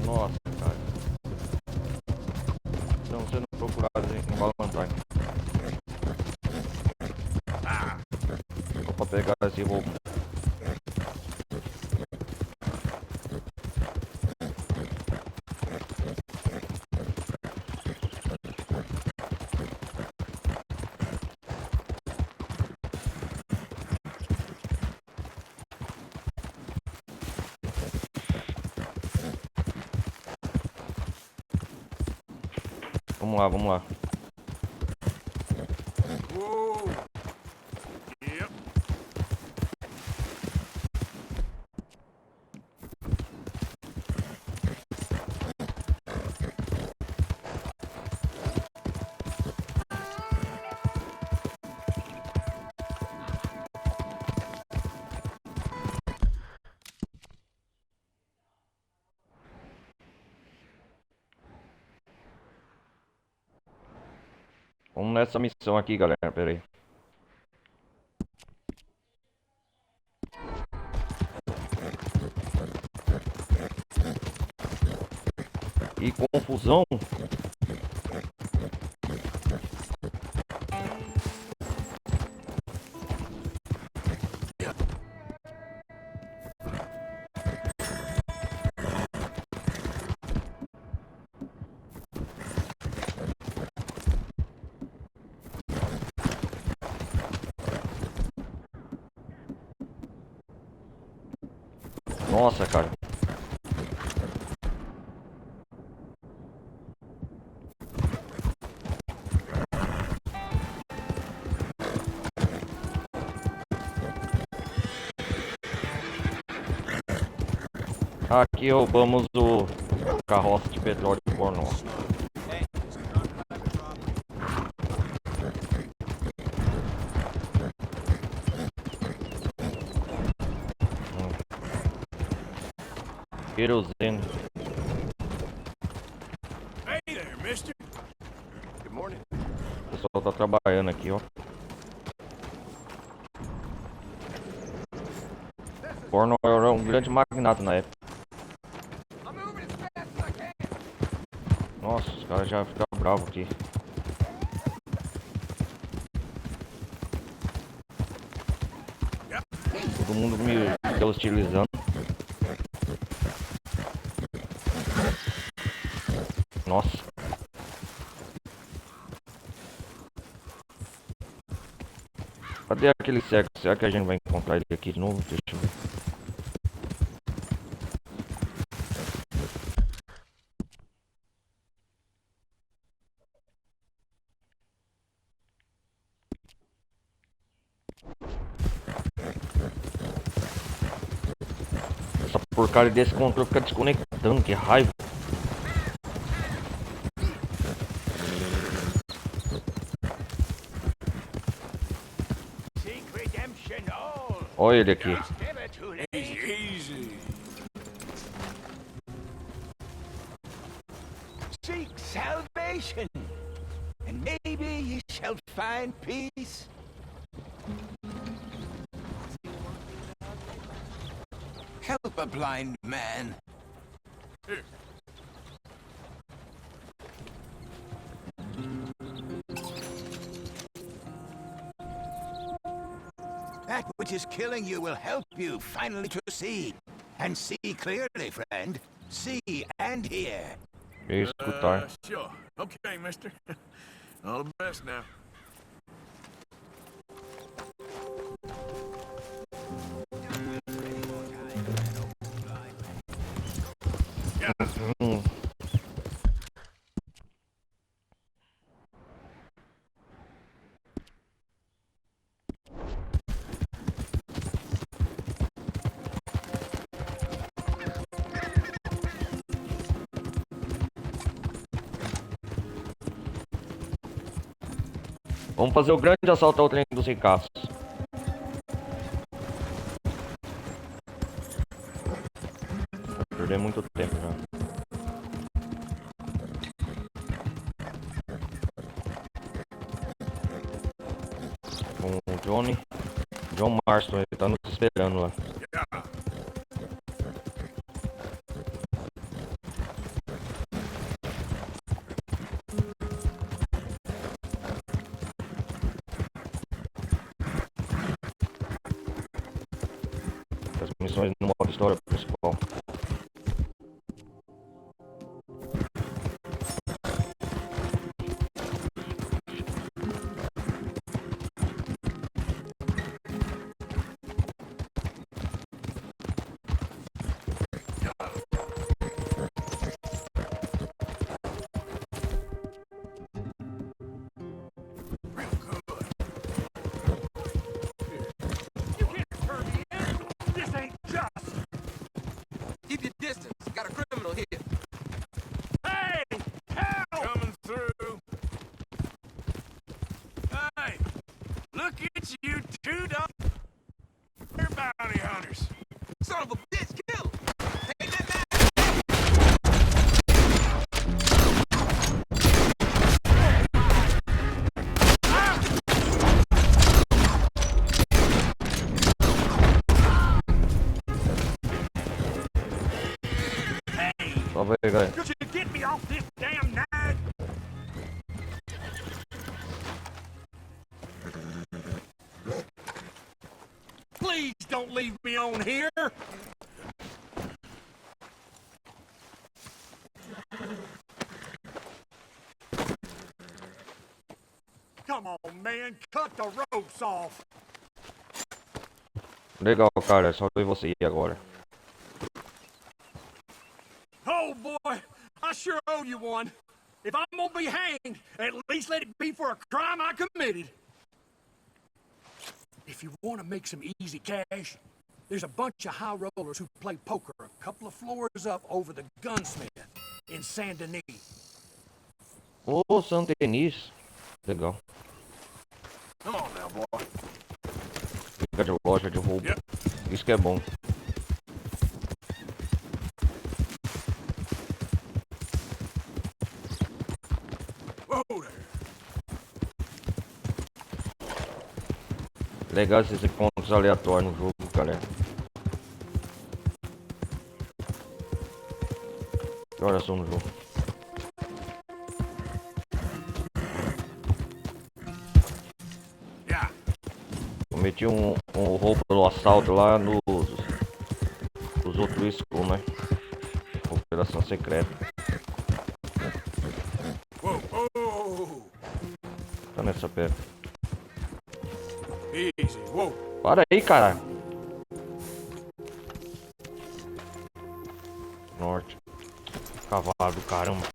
Nossa, cara. Não sendo procurado em Valentine. Só pra pegar esse roubo. Vamos lá, vamos lá. Yep. Vamos nessa missão aqui, galera. Pera aí. Que confusão. Nossa, cara. Aqui roubamos o carroça de petróleo pornô. Querosene. pessoal tá trabalhando aqui, ó. Cornwell era um grande magnata na época. Nossa, os caras já ficam bravos aqui. Todo mundo me hostilizando. Nossa. Cadê aquele cego? Será que a gente vai encontrar ele aqui de novo? Deixa eu ver. Essa porcaria desse controle fica desconectando, que raiva. Olha ele aqui. Easy. Seek salvation, and maybe ye shall find peace. Help a blind man. Here. That which is killing you will help you finally to see. And see clearly, friend. See and hear. Escutar. Sure. Okay, mister. All the best now. Vamos fazer o grande assalto ao trem dos ricaços. Vou perder muito tempo já. Com o Johnny. John Marston, ele tá nos esperando lá. As missões no modo história principal. Keep your distance. Got a criminal here. Hey! Help! Coming through. Hey! Look at you two dogs. You're bounty hunters. Son of a bitch, kill him. Take that back. Só vai pegar aí. Could you get me off this damn nag? Please don't leave me on here. Come on, man, cut the ropes off. Legal, cara, só eu e você agora. Oh boy, I sure owe you one. If I'm gonna be hanged, at least let it be for a crime I committed. If you want to make some easy cash, there's a bunch of high rollers who play poker a couple of floors up over the Gunsmith in Saint Denis. Ô, Saint Denis. Legal. Come on now, boy. Fica de loja de roubo. Isso que é bom. Whoa there. Legal esses encontros aleatórios no jogo, galera. Que horas são no jogo? Cometi um roubo pelo assalto lá nos outros school, né? Operação secreta. Tá nessa perto. Easy, whoa. Para aí, cara. Norte. Cavalo do caramba.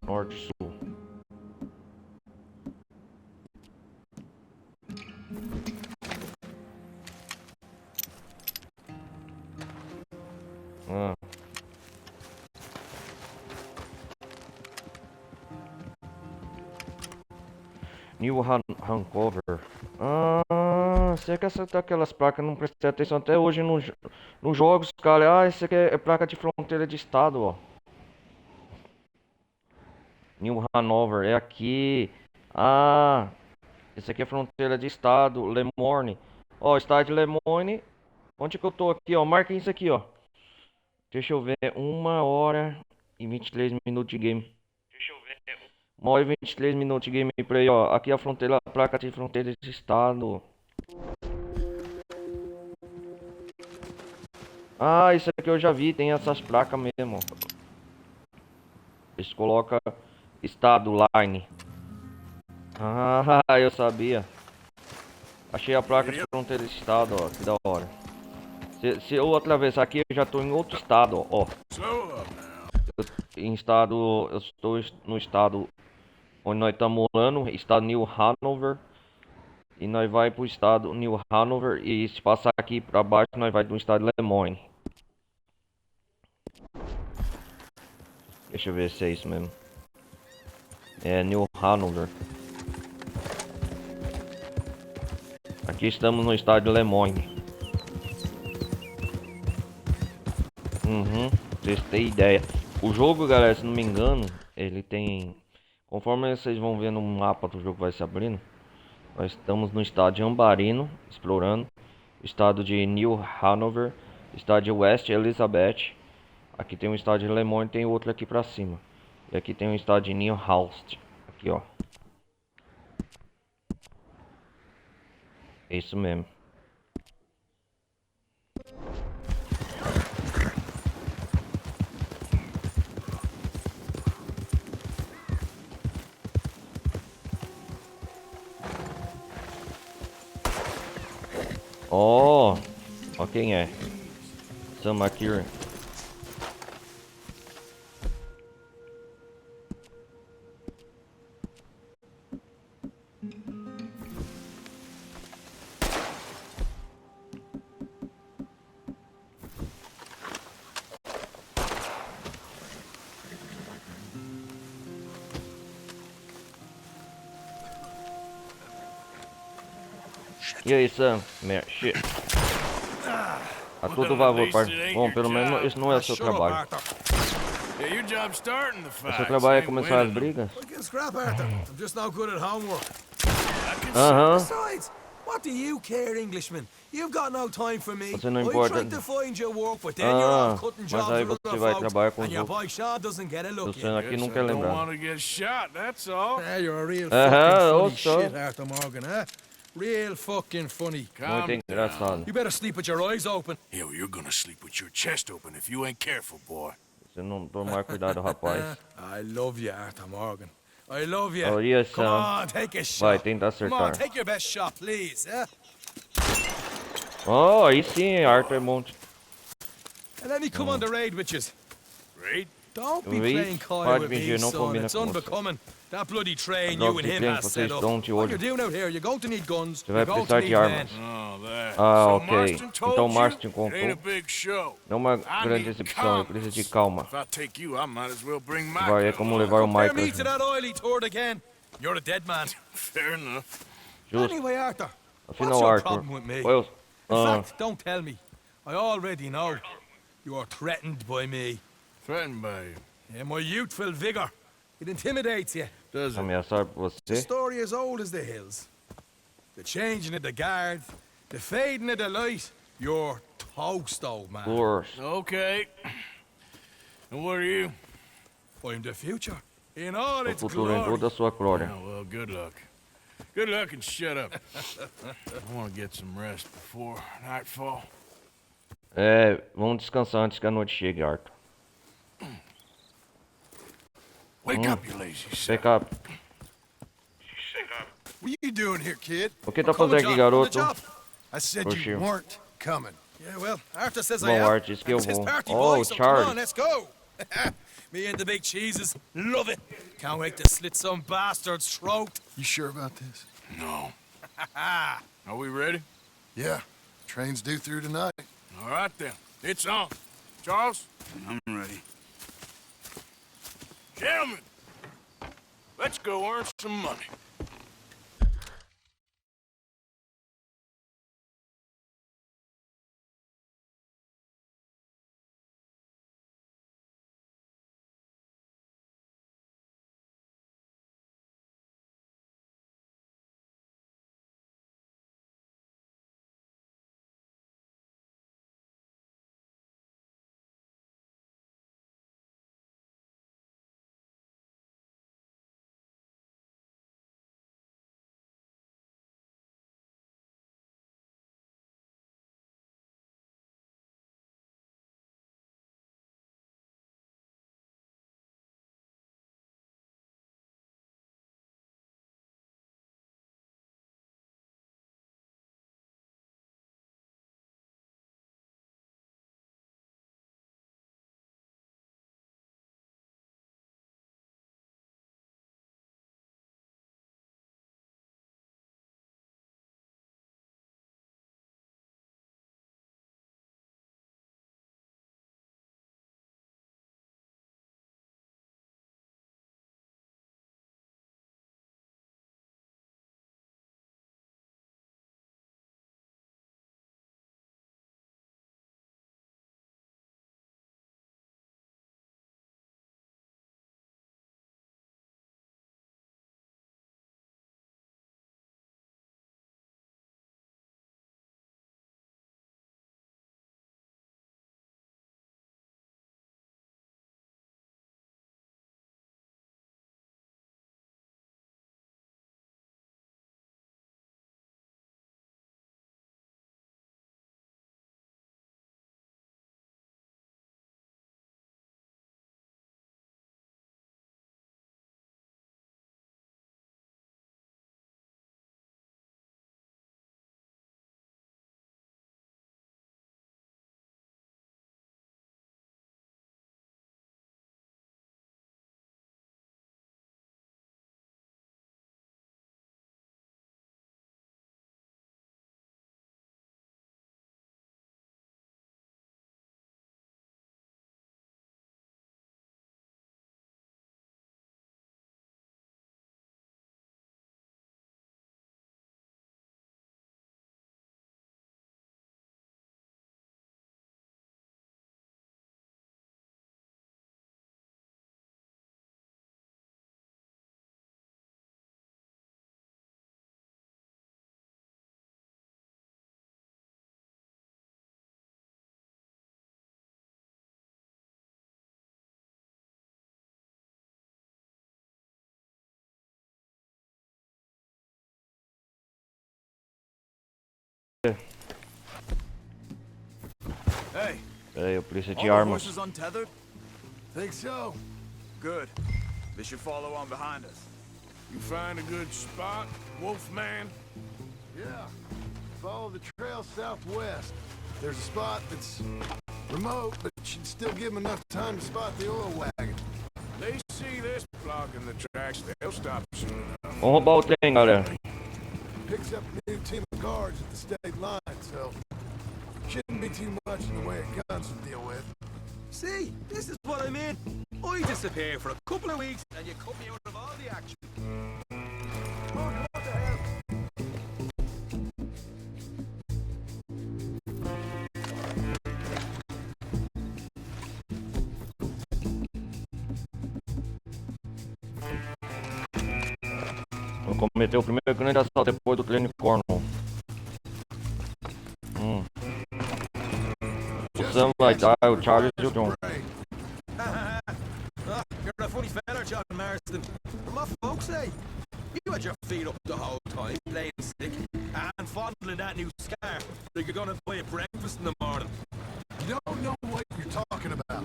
Norte, sul. New Hanover. Sei que essa daquelas placas, não prestei atenção até hoje nos jogos, cara. Esse aqui é placa de fronteira de estado, ó. New Hanover, é aqui. Esse aqui é fronteira de estado, Lemoyne. Ó, estado de Lemoyne. Onde que eu tô aqui, ó? Marquem isso aqui, ó. Deixa eu ver, 1h e 23 minutos de game. 1h e 23 minutos de gameplay, ó. Aqui é a fronteira, a placa de fronteira de estado. Isso aqui eu já vi, tem essas placas mesmo. Eles colocam estado line. Eu sabia. Achei a placa de fronteira de estado, ó. Que da hora. Se eu atravessar aqui, eu já tô em outro estado, ó. Eu estou no estado onde nós estamos morando, estado New Hanover. E nós vai pro estado New Hanover. E se passar aqui pra baixo, nós vai do estado Lemoyne. Deixa eu ver se é isso mesmo. É New Hanover. Aqui estamos no estado de Lemoyne. Vocês têm ideia. O jogo, galera, se não me engano, ele tem... Conforme vocês vão ver no mapa do jogo vai se abrindo. Nós estamos no estado de Ambarino, explorando. Estado de New Hanover. Estado de West Elizabeth. Aqui tem um estado de Lemoyne, tem outro aqui pra cima. E aqui tem um estado de New Halst. Aqui, ó. É isso mesmo. Ó quem é? Sam Akira. E aí, Sam? Shit. A todo vapor, pai. Bom, pelo menos esse não é o seu trabalho. O seu trabalho é começar as brigas? What do you care, Englishman? You've got no time for me. Você não importa. Mas aí você vai trabalhar com o jogo. Você aqui não quer lembrar. Real fucking funny. Muito engraçado. You better sleep with your eyes open. Hell, you're gonna sleep with your chest open if you ain't careful, boy. Você não tomar cuidado, rapaz. I love you, Arthur Morgan. I love you. Oh, yes, Come on, take a shot. Vai, tenta Come on, acertar. take your best shot, please. Oh, aí sim, Arthur Monte. And let me come on the raid with you. Raid? Don't be playing coy with me, son. It's unbecoming. That bloody train you and him has set up. What you're doing out here, you're going to need guns. Você vai precisar de armas. Ok. Então Marston contou. Não é uma grande decepção, eu preciso de calma. Vai, é como levar o Michael. You're a dead man. Fair enough. Anyway, Arthur, Afinal, what's your Arthur. problem with me? In fact, don't tell me. I already know. You are threatened by me. Threatened by you? Yeah, my youthful vigor. It intimidates you. Does it? Ameaçar por It's a você? story as old as the hills. The changing of the guard, the fading of the light. You're toast, old man. Course. Okay. And what are you? I'm the future. In all O its futuro em glory. toda a sua glória. Oh, well, good luck. Good luck and shut up. I want to get some rest before nightfall. Vamos descansar antes que a noite chegue, Arthur. Wake up, you lazy son. Wake up. What are you doing here, kid? O que tá fazendo aqui, garoto? I said Oxi. you weren't coming. Yeah, well, Arthur says I Bom, am. Art, disse que eu It's his vou. party, Oh, boy, so Charlie. come on, let's go. Me and the big cheeses love it. Can't wait to slit some bastard's throat. You sure about this? No. Are we ready? Yeah. Train's due through tonight. All right, then. It's on. Charles? I'm ready. Gentlemen, let's go earn some money. Hey. Peraí, o polícia de All the armas. horses untethered? Think so. Good. They should follow on behind us. You find a good spot, Wolfman? Yeah. Follow the trail southwest. There's a spot that's remote, but should still give them enough time to spot the oil wagon. They see this blocking the tracks, they'll stop soon enough. Vamos roubar o trem, galera. Picks up a new team of guards at the state line, so shouldn't be too much in the way of guns to deal with. See, this is what I mean. I disappear for a couple of weeks and you cut me out of all the action. What the hell? Cometeu o primeiro grande assalto depois do treino de Cornwall. O Sam vai dar, o Charles e o John. You're a funny fella, John Marston. My folks say you had your feet up the whole time, playing sick and fondling that new scar like you're gonna buy a breakfast in the morning. You don't know what you're talking about.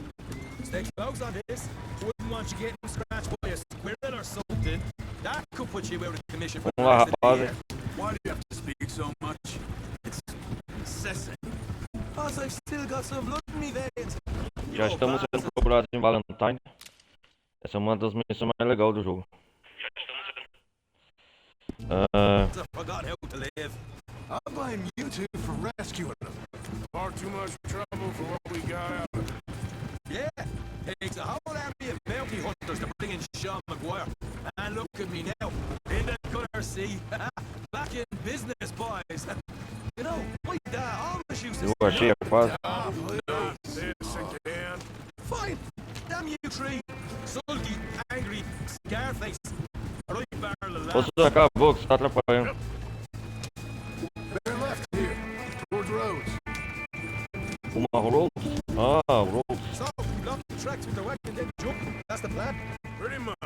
Stay close on this. Wouldn't want you getting scratched by a squirrel or something. That could put you out of commission for the Vamos lá, rest of the rapazes. year. Why do you have to speak so much? It's incessant. Plus, I've still got some blood in me veins. Já estamos sendo procurados em Valentine. Essa é uma das missões mais legais do jogo. I forgot how to live. I blame you two for rescuing them. Far too much trouble for what we got out of it. Yeah, takes a whole army of bounty hunters to bring in Sean McGuire. And look at me now, in the gutter sea, back in business, boys. You know, my dad always used to Eu achei, rapaz. This again. Fine, damn you three. Sulky, angry, scarface. Right barrel of Você acabou, que você tá atrapalhando. Bear left here, towards Rhodes. Uma Rhodes? Ah, Rhodes. So, block the tracks with the wagon, then jump. That's the plan. Pretty much.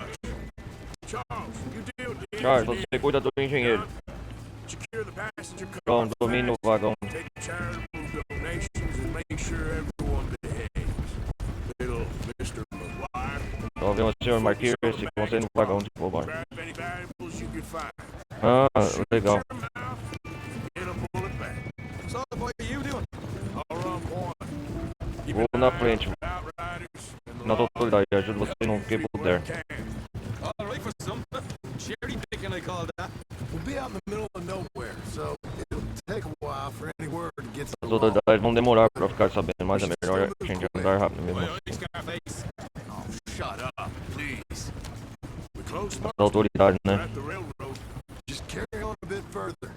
Charles, you deal with the Charles, engineer. você cuida do engenheiro. Secure the passenger car. John, domina o vagão. Take charitable donations and make sure everyone behaves. Little Mr. McGuire. Só vê o Sr. Marquis se você no vagão de covarde. Grab any valuables you can find. Ah, legal. Get a bullet back. So, what are you doing? I'll run point. Vou na frente. Outriders and the Na autoridade, ajudo você no que puder. All right for some. Cherry picking, I call that. We'll be out in the middle of nowhere, so it'll take a while for any word to get to As the law. autoridades vão demorar pra ficar sabendo, mas é melhor a gente andar rápido mesmo. Scarface. Oh, shut up, please. We close As autoridades, We're né? at the railroad. Just carry on a bit further.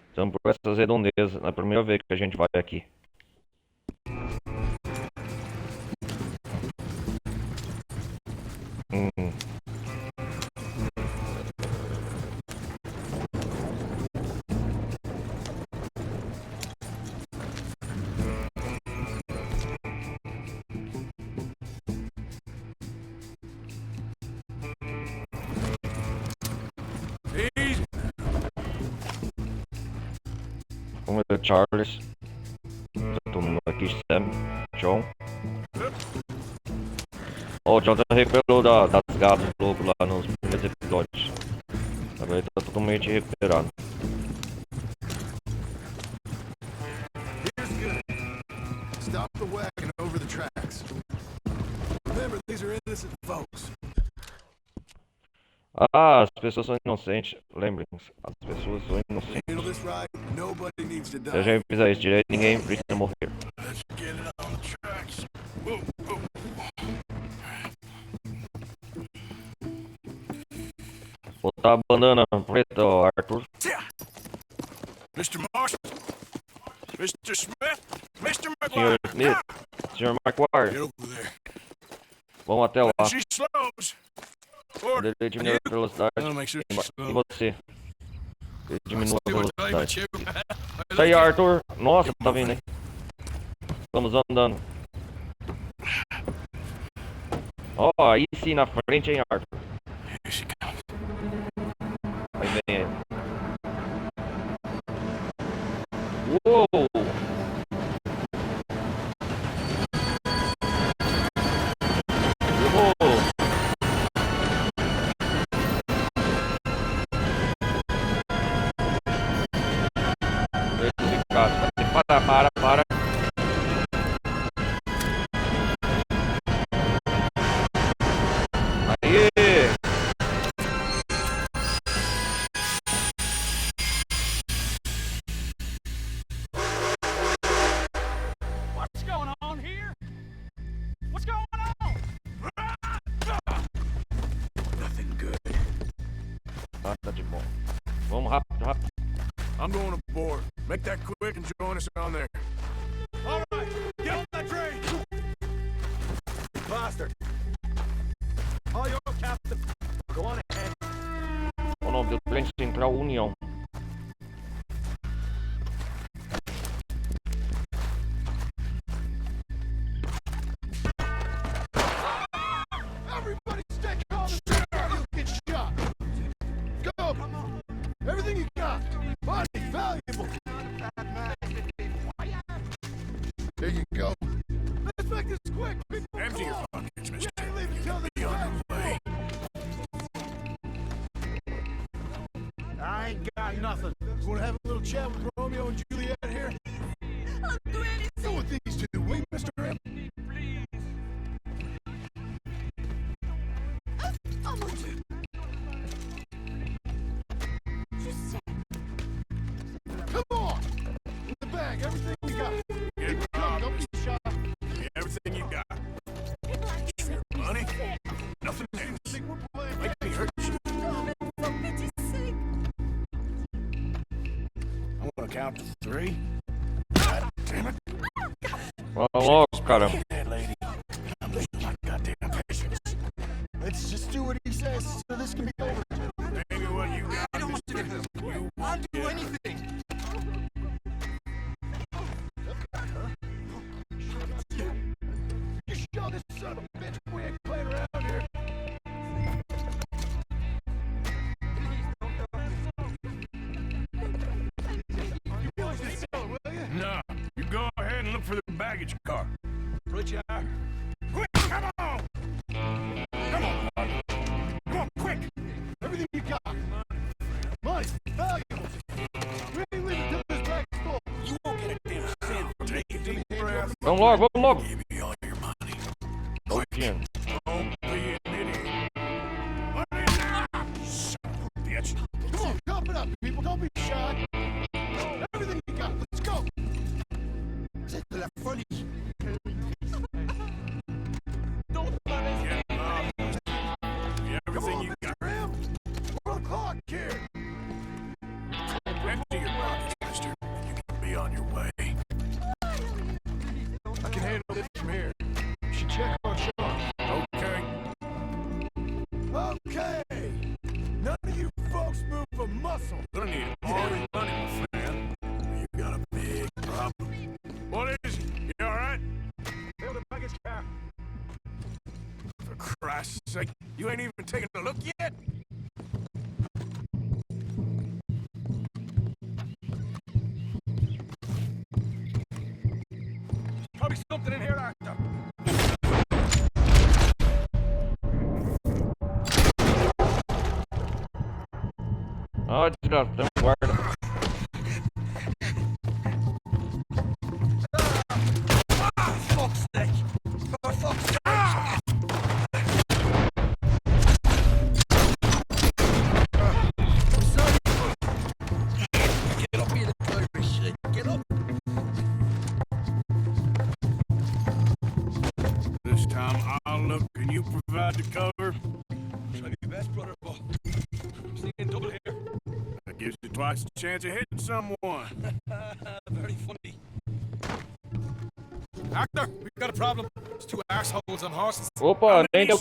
Estamos por essas redondezas. É a primeira vez que a gente vai aqui. Easy. Vamos ver o Charles. Todo mundo aqui, Sam, John. Ó, o John já recuperou das gatas do lobo lá nos primeiros episódios. Agora ele tá totalmente recuperado. Here's good. Stop the wagon over the tracks. Remember, these are innocent folks. Ah, as pessoas são inocentes. Lembrem-se, as pessoas são inocentes. Handle this right, nobody needs to Se a die. gente fizer isso direito, ninguém precisa morrer. Let's get it on the tracks. Whoa, whoa. Botar a bandana preta, ó, Arthur. Mr. Marshall. Mr. Smith. Mr. Senhor McGuire. Smith, Senhor McGuire. Get over there. Vamos até lá. She slows. Quando ele diminui a velocidade. I'll make sure she's E slow. você? Ele diminui a velocidade. Isso aí, Arthur. Nossa, tá vindo, hein? Vamos andando. Ó, aí sim na frente, hein, Arthur. Aí vem ele. Uou! Uou! Para. Aê! What's going on here? What's going on? Nothing good. Ah, tá de bom. Vamos rápido. I'm going aboard. Make that quick and join us on there. All right, get on that train. Bastard. Frente Central União. Everybody stay calm and you'll get shot. Go! Everything you got. Money, valuable. There you go. Let's make this quick. Empty your pockets, mister. Can't leave until the Way. I ain't got nothing. You wanna have a little chat with Romeo and Juliet here? I'll do anything. Go with these two, will you, Mr. M? I'm going to. Come on! In the bag, everything you got. Get Come, don't be shy. everything you got. Money? Nothing else. Make me hurt you. For pity's sake. I'm gonna count to 3. God damn it. Logo, cara. That lady. I'm losing my goddamn patience. Let's just do what he says so this can be over. Think of what you got. I don't want you to do. I'll do anything. You show this son of a bitch we ain't playing around here. You boys just sell it, will you? No, you go ahead and look for the baggage car. Right you are. Quick, come on! Come on, bud. Come on, quick! Everything you got. Money, valuables. We ain't leaving till this bag's full. You won't get a damn cent. Take a deep breath. Vamos logo, vamos logo. Give me all your money. Pouquinho. Don't be an idiot. Money now! Son of a bitch. Come on, top it up, people. Don't be shy. Everything you got. Let's go. C'est de la folie. Don't Get up. Everything you got. Ram. We're on clock here. Empty your pockets, mister. You can be on your way. I can handle this from here. You should check on Sean. Okay. Okay. None of you folks move a muscle. Gonna need all your money, my friend. You got a big problem. What is it? You alright? Fill the baggage car. For Christ's sake, you ain't even taken a look yet? Probably something in here after. Ah, desgraça, guarda. Fuck's sake. For fuck's sake. Get up here, the shit. Get up. This time I'll look and you provide the cover. Try your best, brother. I'm seeing double here. That gives you twice the chance of hitting someone. Very funny. Actor, we got a problem. There's two assholes on horses. Opa, nem deu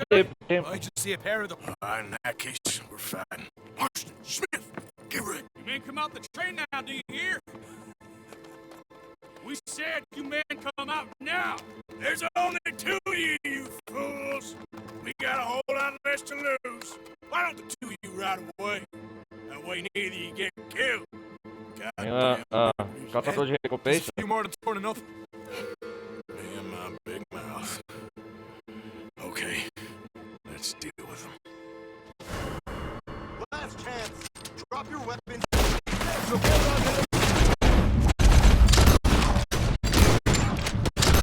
tempo. I just see a pair of them. In that case, we're fine. Marston, Smith, get ready. You men come out the train now, do you hear? We said you men come out now. There's only 2 of you, you fools. We got a whole lot less to lose. Why don't the 2 of you ride away? That way neither you get killed. Caçador de recompensa. You more than torn enough. Me and my big mouth. Okay, let's deal with them. Last chance. Drop your weapon.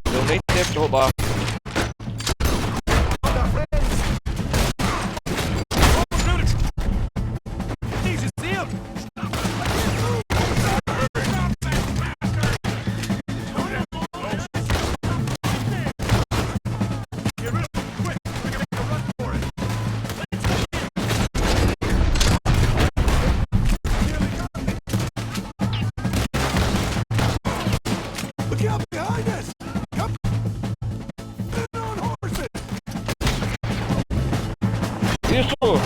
Deu nem tempo de roubar. Look out behind us! Come on horses! Isso!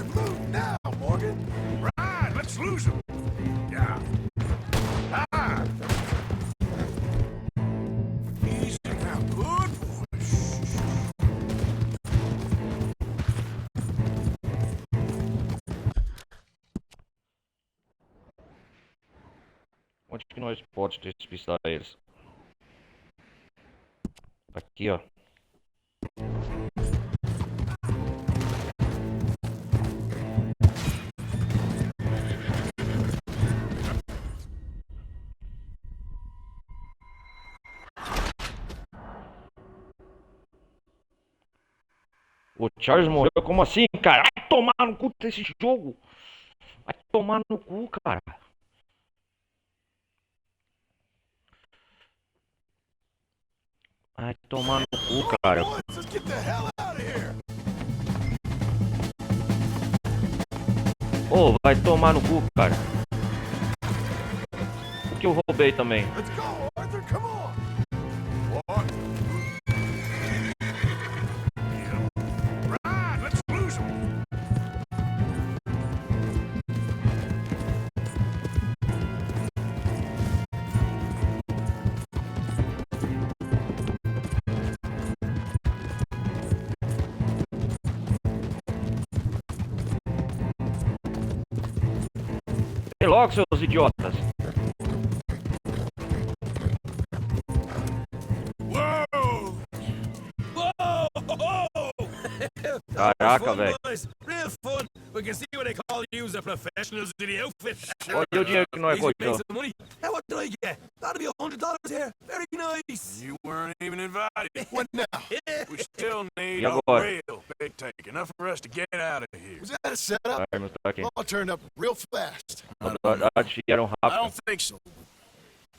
to move now, Morgan. Right, let's lose him. Yeah. Ah! Easy now, good boy. Onde que nós podemos despistar eles? Aqui, ó. O Charles morreu? Como assim, cara? Vai tomar no cu desse jogo! Vai tomar no cu, cara! Vai tomar no cu, cara! Let's get the hell out of here. Ô, vai tomar no cu, cara! O que eu roubei também? Let's go, Arthur. Come on. What? Right, let's lose him. Vem logo, seus idiotas! Whoa! Caraca, velho! Real fun. We can see what they call you the professionals in the outfit. Olha o dinheiro que nós Easy to make coitamos. some money. Hey, what did I get? That'll be $100 here. Very nice. You weren't even invited. What now? We still need E a agora? real big tank. Enough for us to get out of here. Was that a setup? Vai, mas tá aqui. All turned up real fast. Acho que eram I rápidos. don't think so.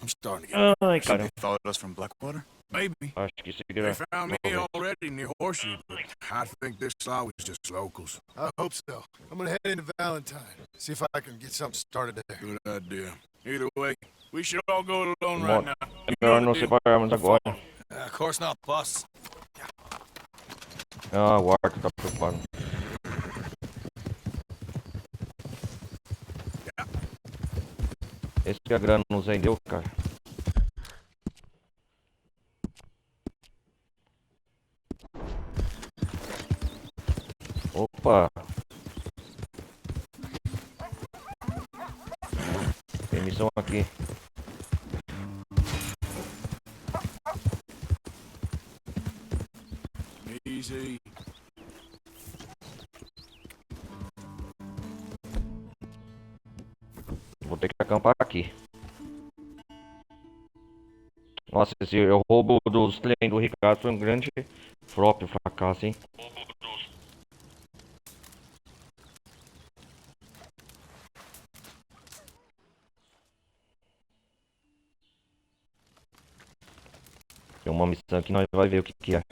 I'm starting to get... Ai, cara. Followed us from Blackwater? Maybe. Acho que They seguirá. found me already near Horseshoe, but I think this lot was just locals. I hope so. I'm gonna head into Valentine. See if I can get something started there. Good idea. Either way, we should all go it alone right now. É melhor não separarmos agora. Of course not, boss. Ah, o Arthur tá preocupado. Esse que a grana nos vendeu, cara. Opa! Tem missão aqui. Easy. Vou ter que acampar aqui. Nossa, esse roubo dos trem do Ricardo foi um grande flop, fracasso, hein? Tem uma missão aqui, nós vamos ver o que que é.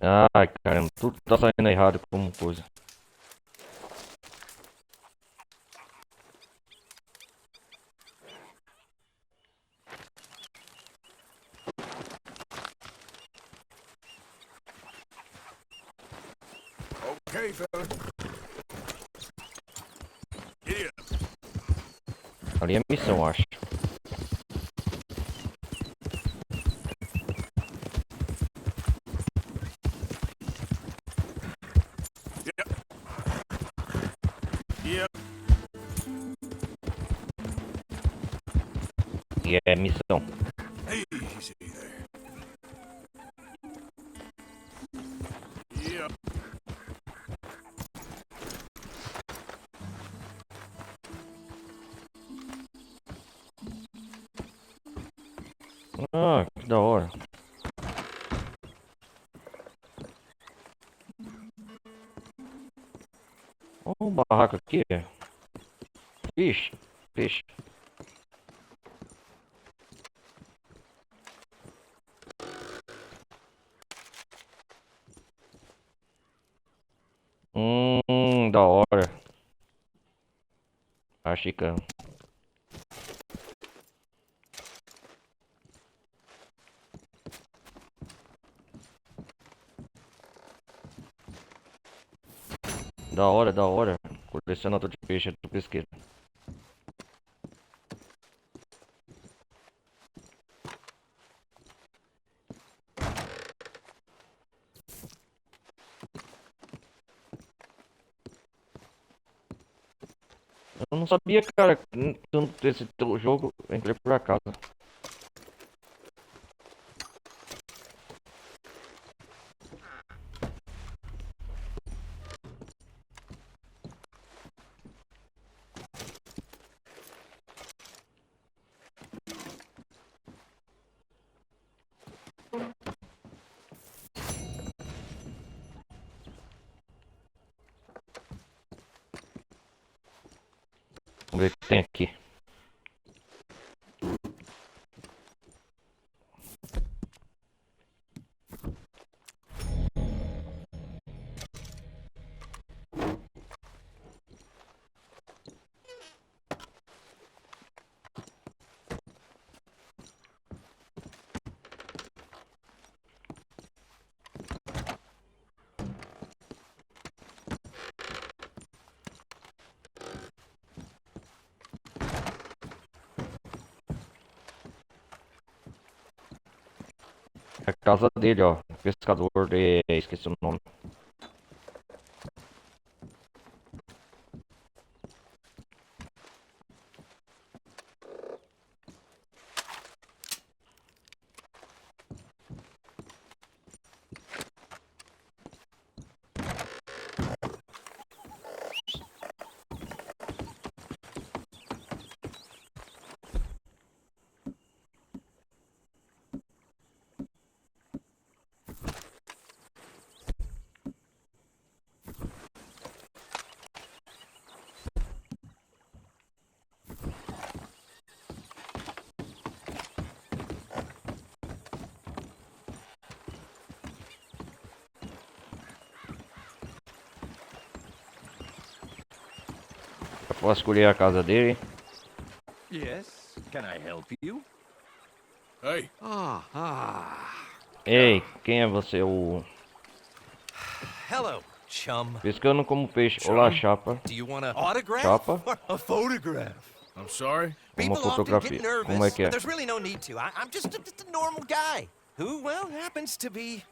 Ai, caramba, tudo tá saindo errado como coisa. Okay, fella. Get up. Ali é missão, eu acho. Yep. E é missão. Easy there. Yep. Ah, que da hora. Olha um barraco aqui. Peixe, peixe. Da hora. Achei que da hora, da hora. Colecionador de peixe do pesqueiro. Eu não sabia, cara, tanto desse jogo. Entrei por acaso. Vamos ver o que tem aqui. É a casa dele, ó. Pescador de... esqueci o nome. Eu posso escolher a casa dele. Yes, can I help you? Hey. Ei, quem é você? O... Hello, chum. Pescando como peixe. Olá, chapa. Do you want an autograph? Chapa? Or a photograph? I'm sorry? Uma People often fotografia. get nervous, Como é que é? but there's really no need to. I'm just a normal guy who, well, happens to be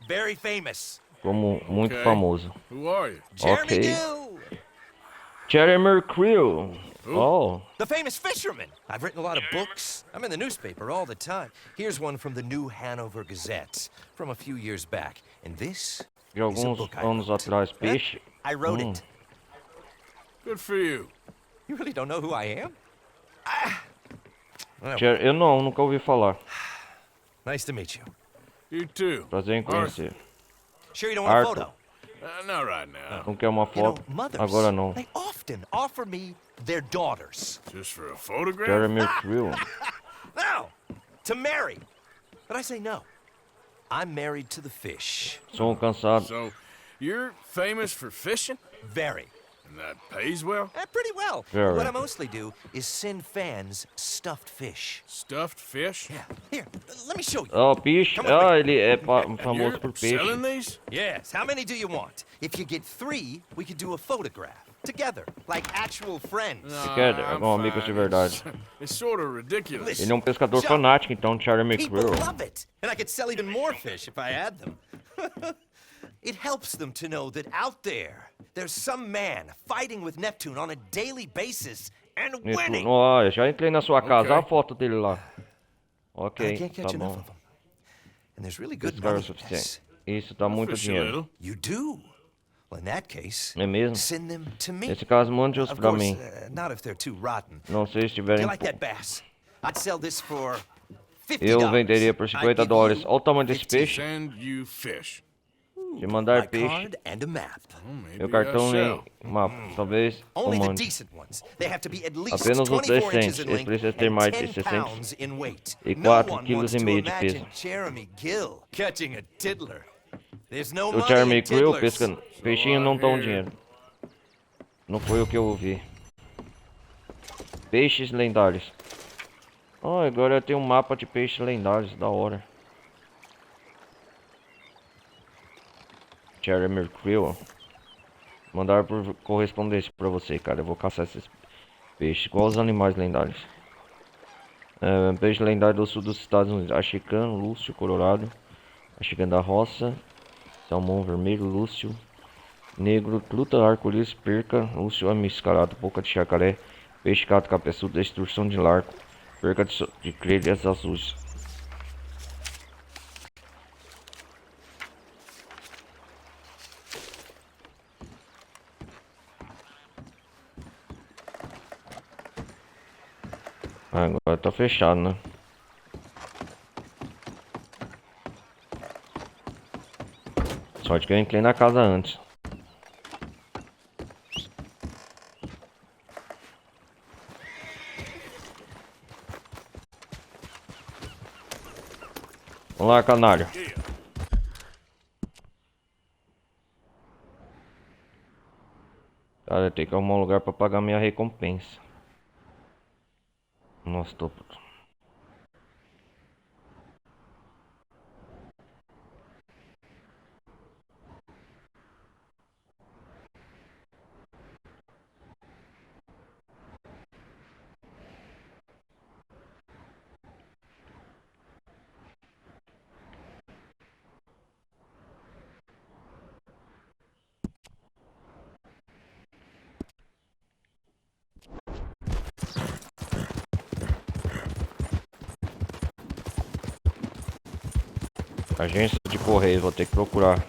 very famous. Como muito Okay. famoso. Who are you? Jeremy Ok. Gill, Jeremy Crew. Oh. the famous fisherman. I've written a lot of books. I'm in the newspaper all the time. Here's one from the New Hanover Gazette from a few years back. And this De alguns anos atrás, peixe. I wrote it. Good for you. You really don't know who I am? Well, Eu não, nunca ouvi falar. nice to meet you. You too. Prazer em conhecer. Sure you don't want a Arthur. photo? Not right now. Não quer uma You know, foto? mothers, Agora não. they often offer me their daughters. Just for a photograph? Jeremy Crew. No, to marry. But I say no. I'm married to the fish. Sou cansado. So, you're famous for fishing? Very. And that pays well? Pretty well. Very. What I mostly do is send fans stuffed fish. Stuffed fish? Yeah. Here, let me show you. Ó, peixe. Come on, Ah, ele é famoso You're por peixe. selling these? Yes. How many do you want? If you get 3, we could do a photograph. Together, like actual friends. Together, I'm com amigos de verdade. It's sort of ridiculous. Ele é um pescador Chuck, fanático, então Jeremy People Crew. love it. And I could sell even more fish if I had them. It helps them to know that out there, There's some man fighting with Neptune on a daily basis and winning. Olha, já entrei na sua casa. Olha a foto dele lá. I Ok, can't tá catch enough bom. of them. And there's really Esse good cara é o money in suficiente. this. Isso dá muito dinheiro. You do? Well, in that case, É mesmo? send them to me. Nesse caso, mande-os Of pra course, mim. not if they're too rotten. Não sei se Do estiverem... you like that bass? I'd sell this for $50. Eu venderia por $50. Olha o tamanho desse peixe. Send you fish. De mandar My peixe. card and a map. Meu cartão e mapa. Talvez eu Only the mande. decent ones. They have to be at least Apenas os 24 inches decentes. in Eles length precisam ter and mais de 10 60 pounds in weight. e No 4,5 one wants kg to de imagine peso. Jeremy Gill catching a tiddler. There's no O money Jeremy in Krill tiddlers. pescando. Peixinho não dá um dinheiro. Não foi o que eu ouvi. Peixes lendários. Oh, agora eu tenho um mapa de peixes lendários. Da hora. Jeremy Krill. Mandar por correspondência pra você, cara. Eu vou caçar esses peixes. Igual os animais lendários. Peixe lendário do sul dos Estados Unidos. Axicano, Lúcio, Colorado. Axicano da roça. Salmão vermelho, Lúcio. Negro, truta, arco-íris, perca, Lúcio, amiscarado, boca de chacaré. Peixe, gato, cabeçudo, destruição de larco. Perca de crelhas azuis. Agora tá fechado, né? Sorte que eu entrei na casa antes. Vamos lá, canário. Cara, tem que arrumar um lugar pra pagar minha recompensa. Nossa, tô... Agência de correio, vou ter que procurar.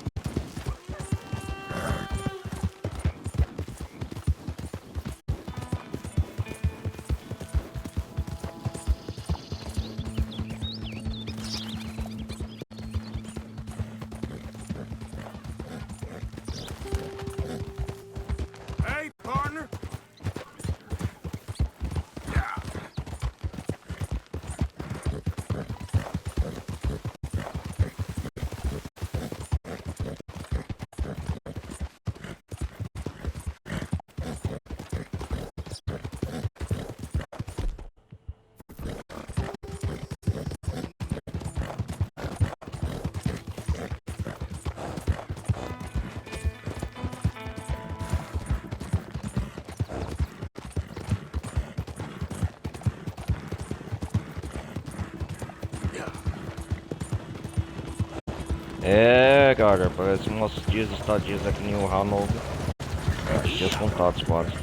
Hey, partner. É, cara, parece umas dias estadias aqui em Hanover. Dias contados quase.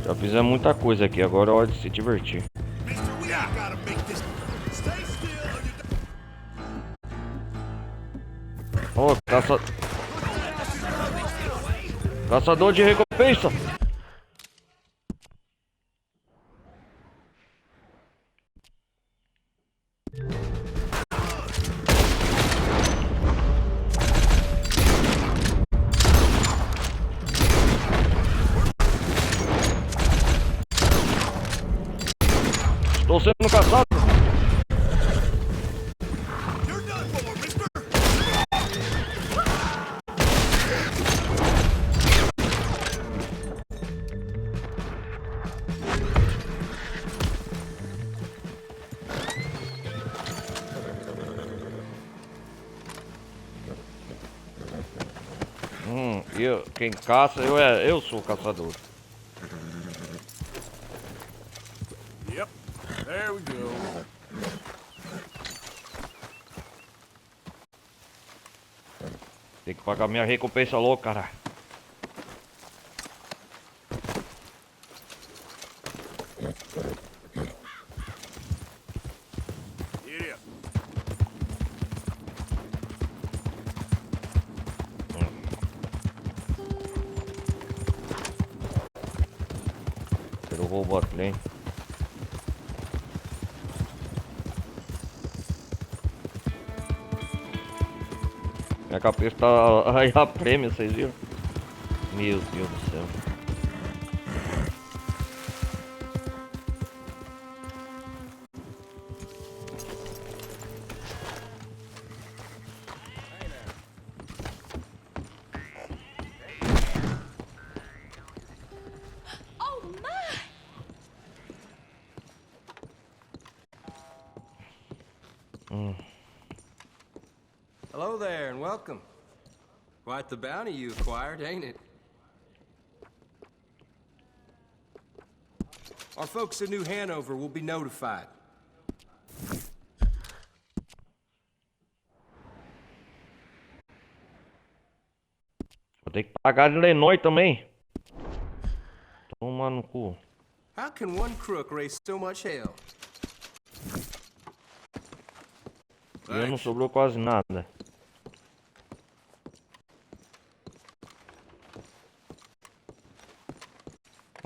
Já fizemos muita coisa aqui, agora é hora de se divertir. Oh, caçador de recompensa. Estou sendo caçado. Quem caça, eu sou o caçador. Yep, there we go. Tem que pagar minha recompensa logo, cara. Yeah. Tirou o robô ali. Minha cabeça tá aí a prêmio, vocês viram? Meu Deus do céu. Oh my! Hello there, and welcome. Quite the bounty you acquired, ain't it? Our folks in New Hanover will be notified. Vou ter que pagar de Lenoi também. Toma no cu. How can one crook raise so much hell? E não sobrou quase nada.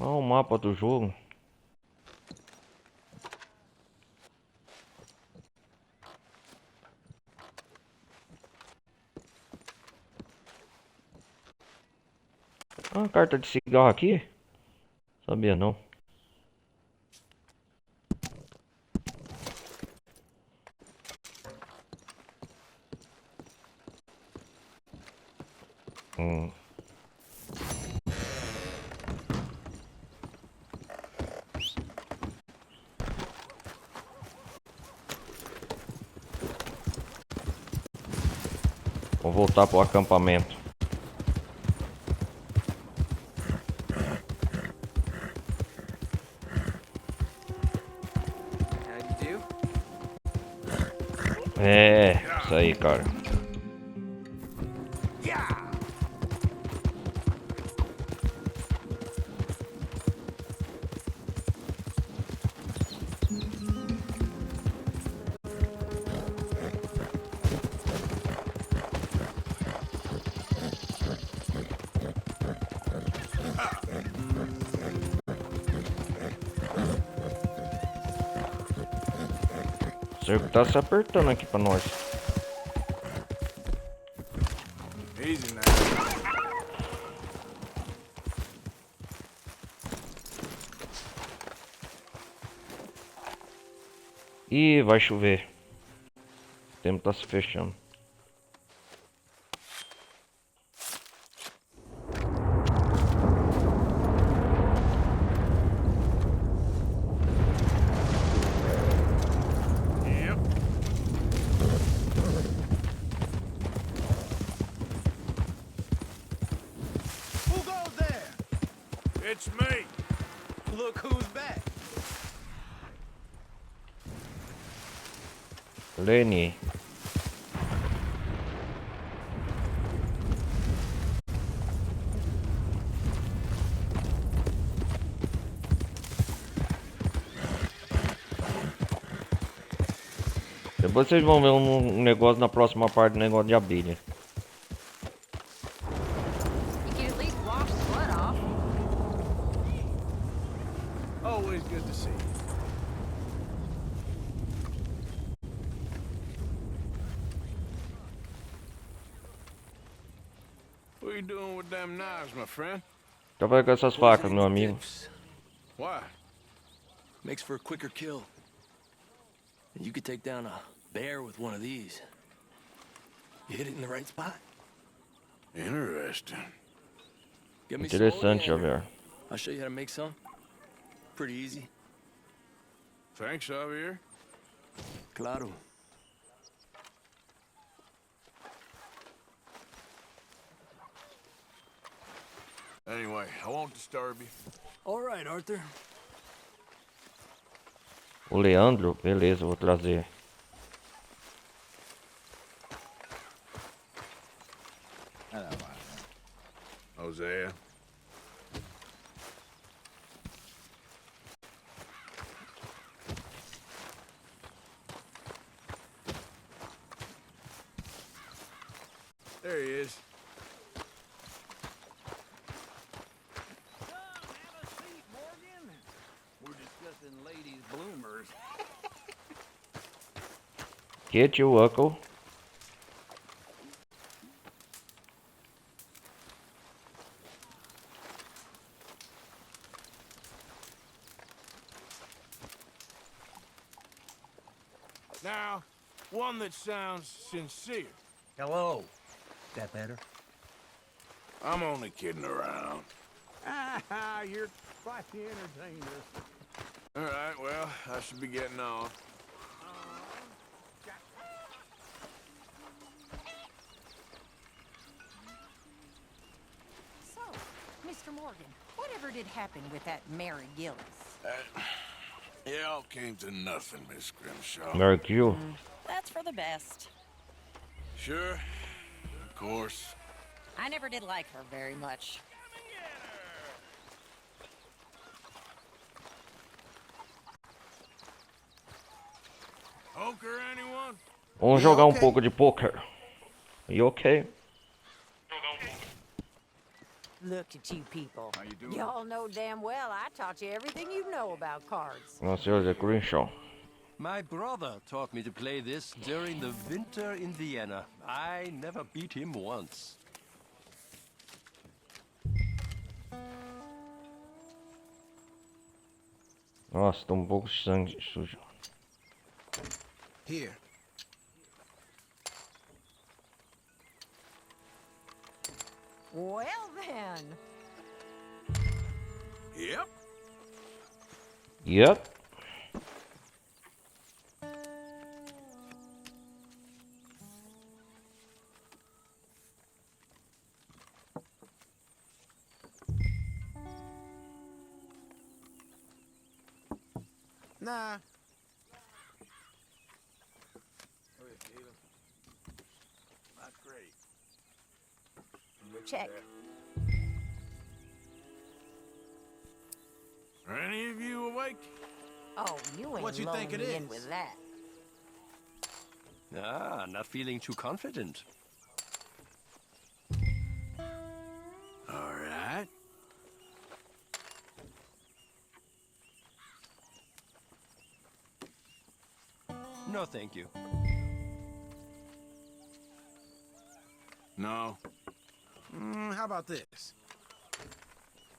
Olha o mapa do jogo. Uma carta de cigarro aqui? Sabia não. Vou voltar pro acampamento. É, isso aí, cara. O cerco tá se apertando aqui pra nós. Easy now. Ih, vai chover. O tempo tá se fechando. Yep. Who goes there? It's me. Look who's back. Lenny. Depois vocês vão ver um negócio na próxima parte do negócio de abelha. You can at least wash the blood off. Always good to see you. What are you doing with them knives, my friend? Tá vai com essas facas, meu amigo. Why? Makes for a quicker kill. And you could take down a bear with one of these. You hit it in the right spot. Interesting. Get me some more Interessante, Leander. Javier. I'll show you how to make some. Pretty easy. Thanks, Javier. Claro. Anyway, I won't disturb you. All right, Arthur. O Leandro, beleza, vou trazer. Hosea. There he is. We're discussing ladies' bloomers. Get you, Uncle. Now, one that sounds sincere. Hello. That better? I'm only kidding around. Ah, you're quite the entertainer. All right, well, I should be getting off. So, Mr. Morgan, whatever did happen with that Mary Gillis? It all came to nothing, Miss Grimshaw. Mary Q. That's for the best. Sure, of course. I never did like her very much. Poker, anyone? Vamos jogar um pouco de poker. You okay? Look at you people. Y'all know damn well I taught you everything you know about cards. Nossa senhora, Grimshaw. My brother taught me to play this during the winter in Vienna. I never beat him once. Nossa, tô um pouco de sangue sujo. Here. Well then. Yep. Yep. Nah. That's great. Check. Are any of you awake? Oh, you ain't What you think it lulled me in is? with that. Ah, not feeling too confident. All right. No, thank you. No. How about this?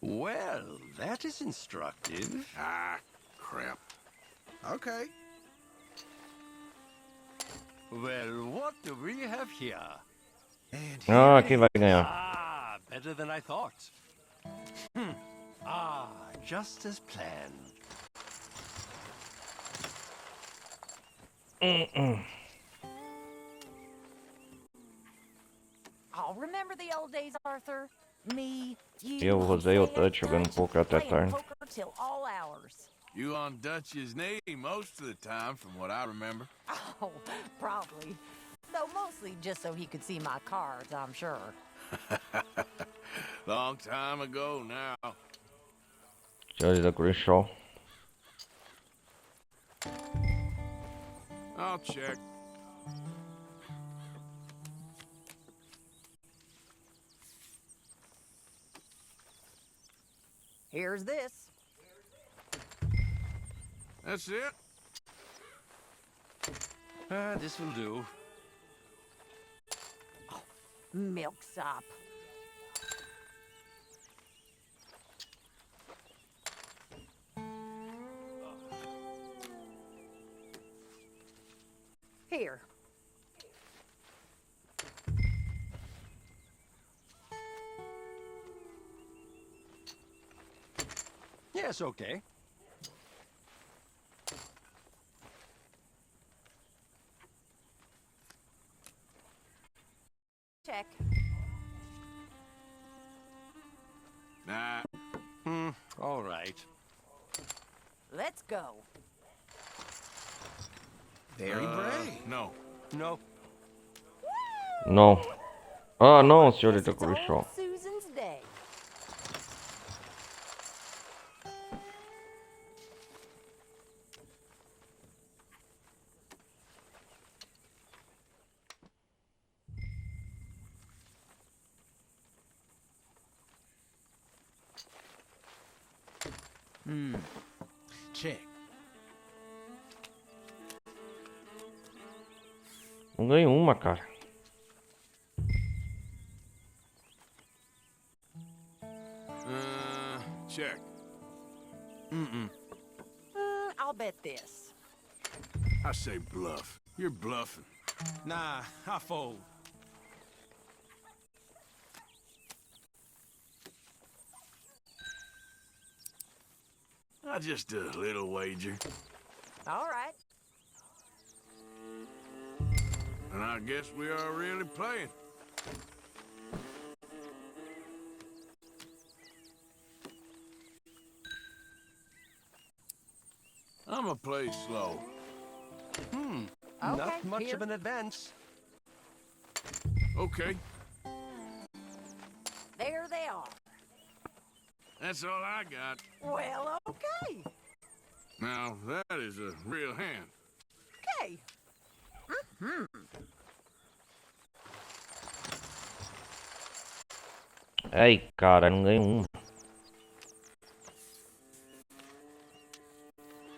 Well, that is instructive. Ah, crap. Okay. Well, what do we have here? Ah, quem vai ganhar? Ah, better than I thought. Ah, just as planned. Oh, remember the old days, Arthur? Me, you, Eu, José e o Dutch jogando poker até playing tarde. poker till all hours. You on Dutch's knee most of the time, from what I remember. Oh, probably. Though mostly just so he could see my cards, I'm sure. Long time ago now. Judge da Grimshaw. I'll check. Here's this. That's it? Ah, this will do. Milksop. Here. Yes, okay. Check. Nah. All right. Let's go. Very brave. No. No. Não. Ah, não, senhorita It's old Crucial. Susan's day. Check. Não ganho uma, cara. Check. I'll bet this. I say bluff. You're bluffing. Nah, I fold. Just a little wager. All right. And I guess we are really playing. I'ma play slow. Not much of an advance. Okay, There they are. that's all I got. Well, okay. Now, that is a real hand. Okay. Ai, cara, não ganho uma.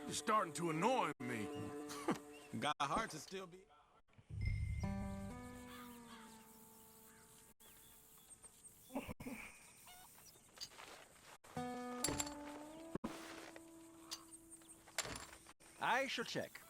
You're starting to annoy me. Got a heart to still be. I shall check.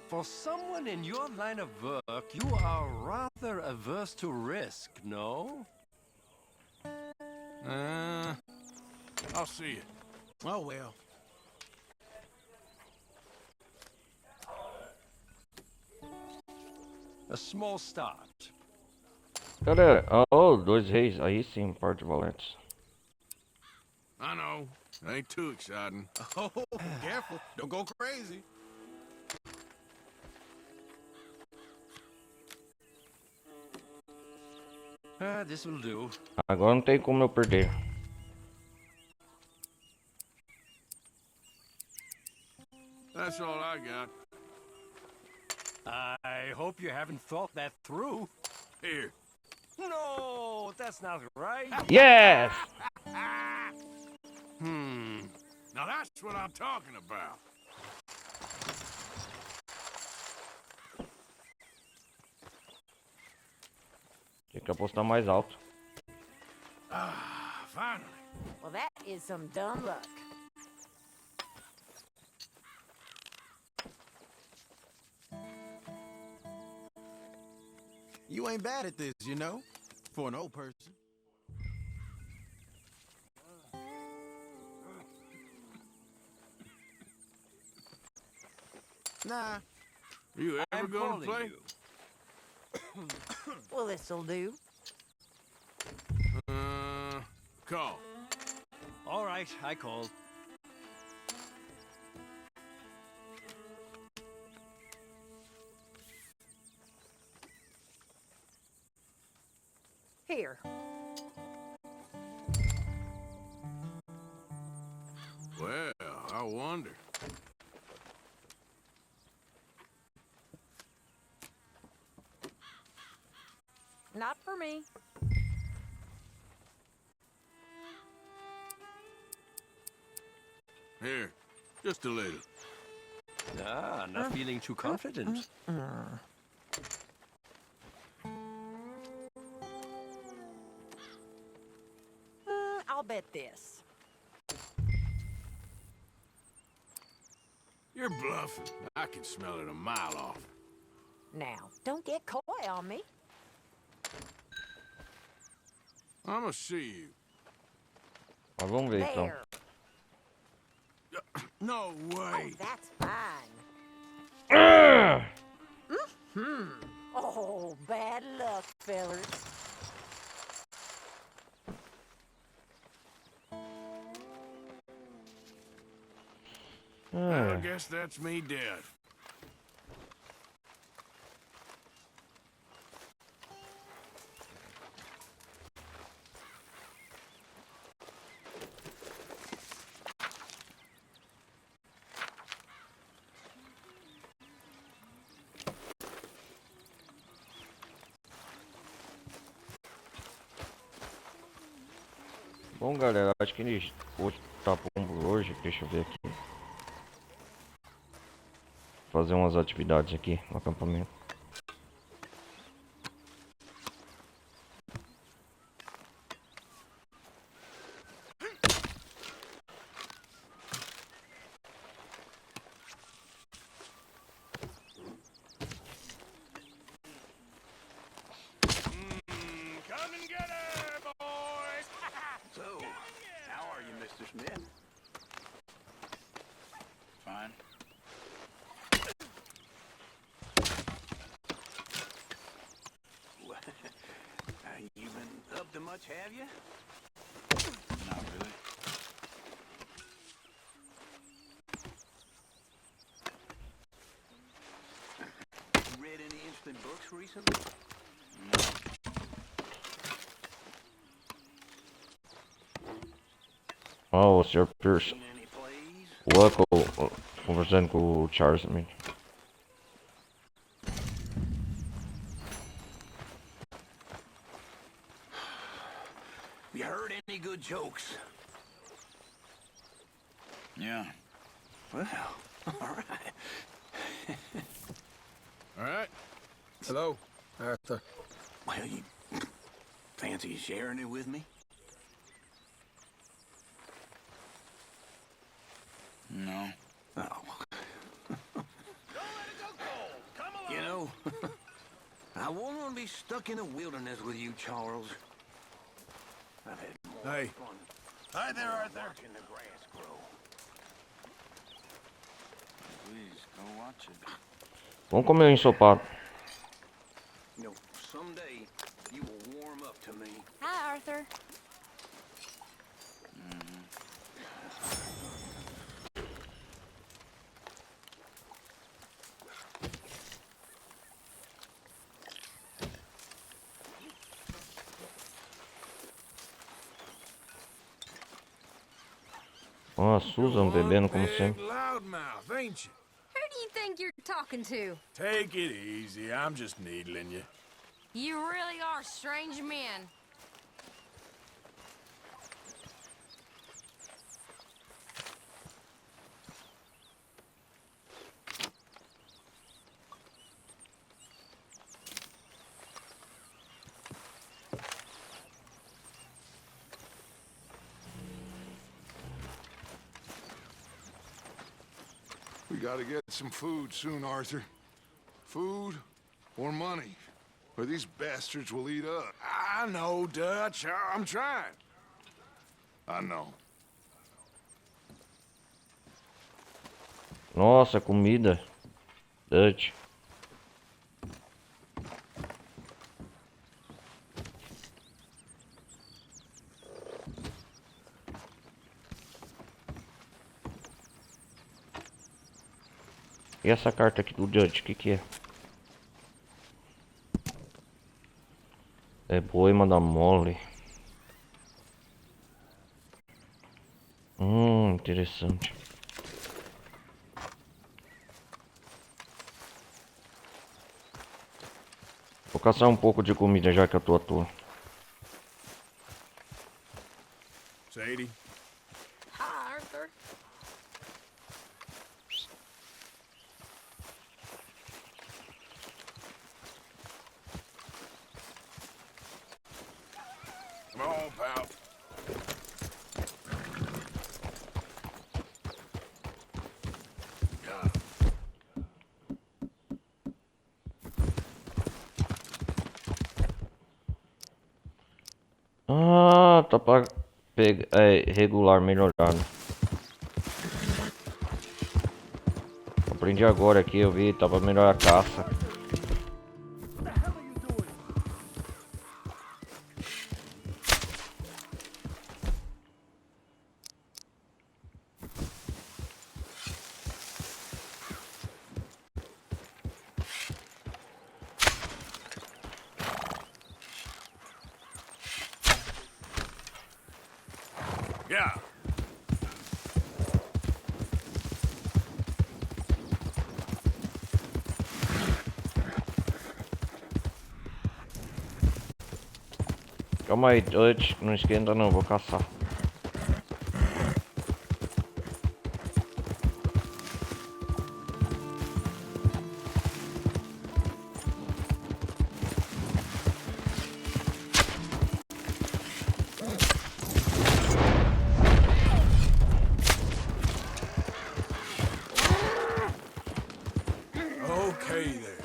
For someone in your line of work, you are rather averse to risk, no? I'll see you. Oh, well. A small start. Galera, oh, dois reis. Aí sim, par de valentes. I know. Ain't too exciting. Oh, careful. Don't go crazy. This will do. Agora não tem como eu perder. That's all I got. I hope you haven't thought that through. Here. No, that's not right. Yes! Now that's what I'm talking about. Tem que apostar mais alto. Finally. Well, that is some dumb luck. You ain't bad at this, you know, for an old person. Nah. You ever I'm gonna calling play? you. Well, this'll do. Call. All right, I called. Here. Well, I wonder. Not for me. Here, just a little. Not feeling too confident. I'll bet this. You're bluffing. I can smell it a mile off. Now, don't get coy on me. I'ma see you. Mas vamos ver então. There. No way. Oh, that's fine. guess that's me dead. Bom, galera, acho que hoje tá bom por hoje. Deixa eu ver aqui. Fazer umas atividades aqui no acampamento. Come and get her, boys! So, how are you, Mr. Smith? Fine. You've been up to much, have you? Not really. Read any interesting books recently? Oh, o Sr. Pierce. O Uncle conversando com o Charles também. You heard any good jokes? Yeah. Well, all right. All right. Hello, Arthur. Well, you fancy sharing it with me? No. Oh. You know, I wouldn't want to be stuck in a wilderness with you, Charles. I've had more Hey. fun. Hi there, Arthur. Watching the grass grow. Please, go watch it. Vamos comer um ensopado. You know, someday you will warm up to me. Hi, Arthur. Ó, a Susan bebendo como Big sempre. loudmouth, ain't you? Who do you think you're talking to? Take it easy. I'm just needling you. You really are strange men. We gotta get some food soon, Arthur. Food or money, or these bastards will eat us. I know, Dutch. I'm trying. I know. Nossa, comida. Dutch. E essa carta aqui do Dutch, o que que é? É boima da mole. Interessante. Vou caçar um pouco de comida já que eu tô à toa. Sadie. Hi, Arthur. Come on, pal. Ah, tá pra pegar. É regular, melhorado. Aprendi agora aqui, eu vi, tá pra melhorar a caça. Yeah. Calma aí, Dutch. Não esquenta não, vou caçar. Okay there.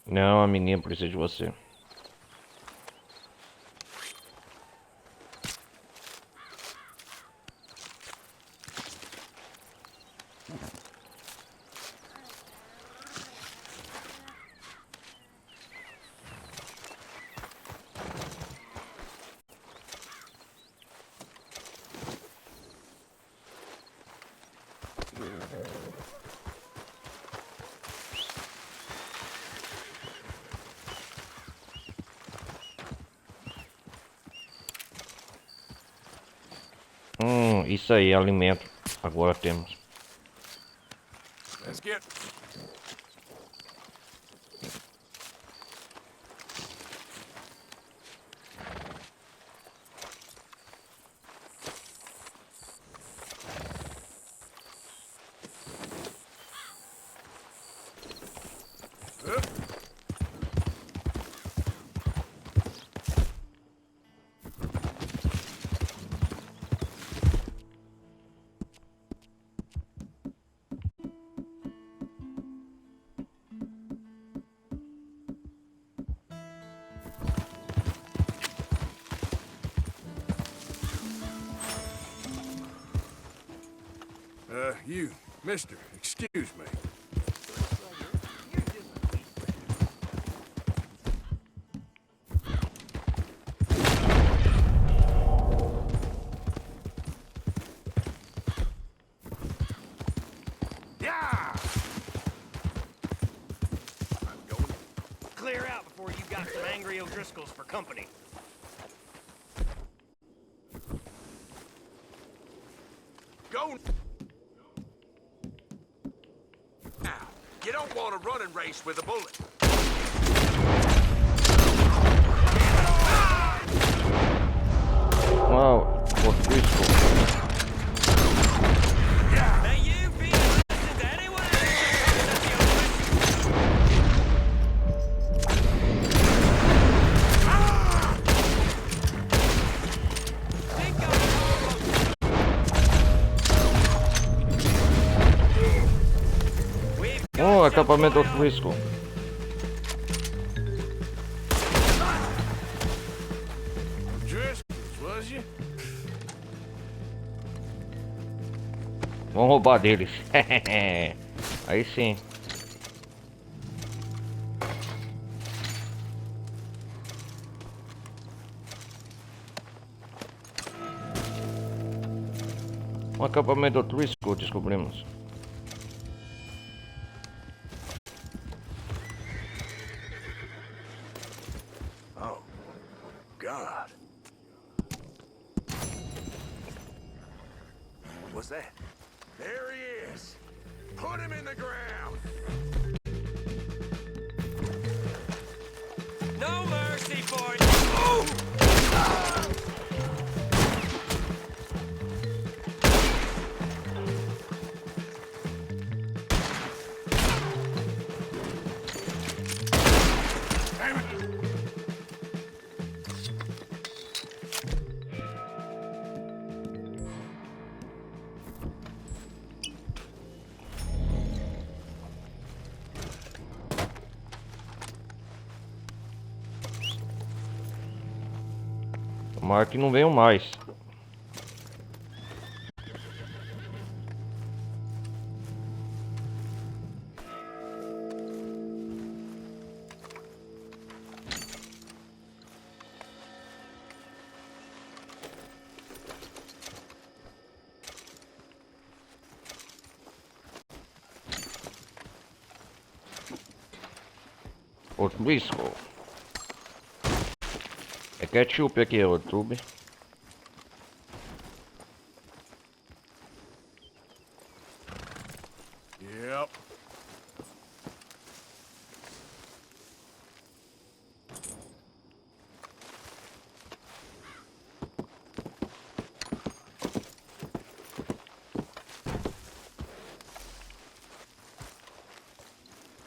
Não, a menina precisa de você. Isso aí, alimento. Agora temos. Let's get. You, mister, excuse me. Yeah! I'm going. Clear out before you got some angry O'Driscolls for company. Go. Now, you don't want a running race with a bullet. Wow, what peaceful. Now you be listening to anyone Oh, acampamento risco. Driscolls, was you? Vamos roubar deles. Aí sim. Um acampamento risco descobrimos. Oh, God. What's that? There he is. Put him in the ground. No mercy for you. Oh! Tomara que não venham mais. Outro bisco. É ketchup aqui, o tube. Yep.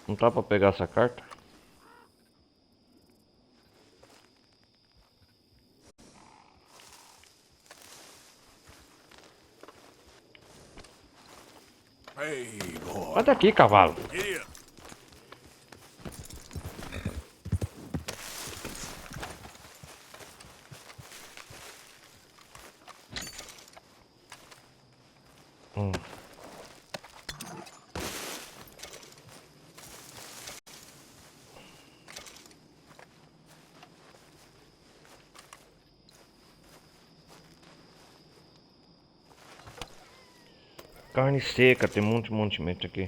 Não tá pra pegar essa carta? Hey, boy. Sai daqui, cavalo. Yeah. Carne seca, tem um monte de mente aqui.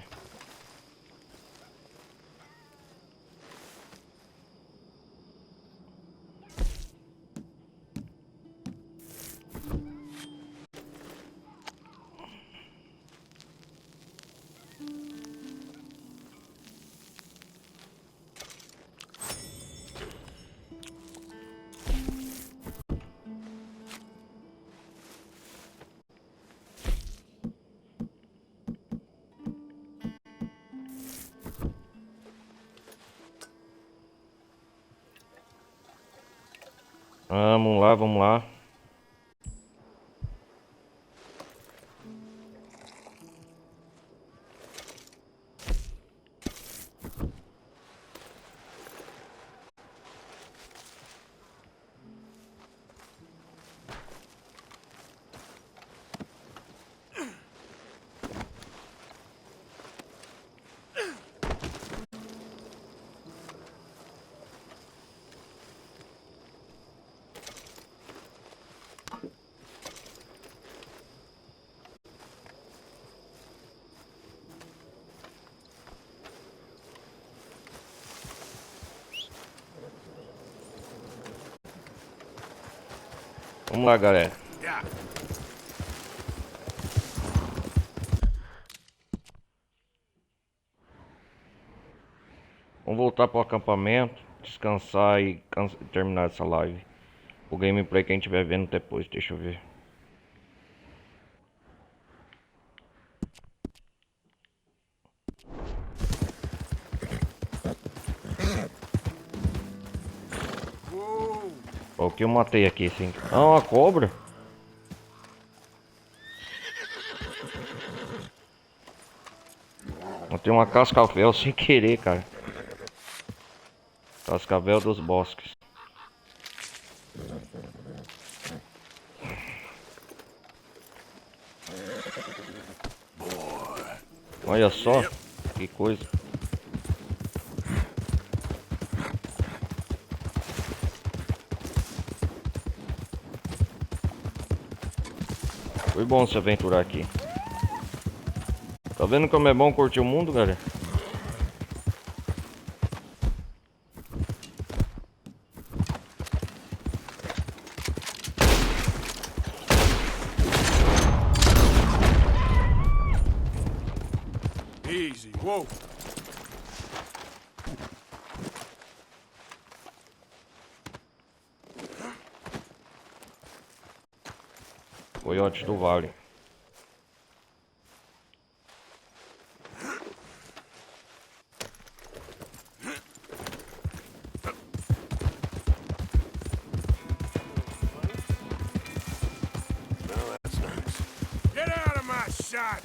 Vamos lá, vamos lá. Vamos lá, galera. Vamos voltar pro acampamento, descansar e terminar essa live. O gameplay que a gente vai vendo depois, deixa eu ver. O que eu matei aqui, sim? Ah, uma cobra. Matei uma cascavel sem querer, cara. Cascavel dos bosques. Olha só, que coisa. Foi bom se aventurar aqui. Tá vendo como é bom curtir o mundo, galera? Easy. Whoa. Coiote do Vale. Get out of my shot.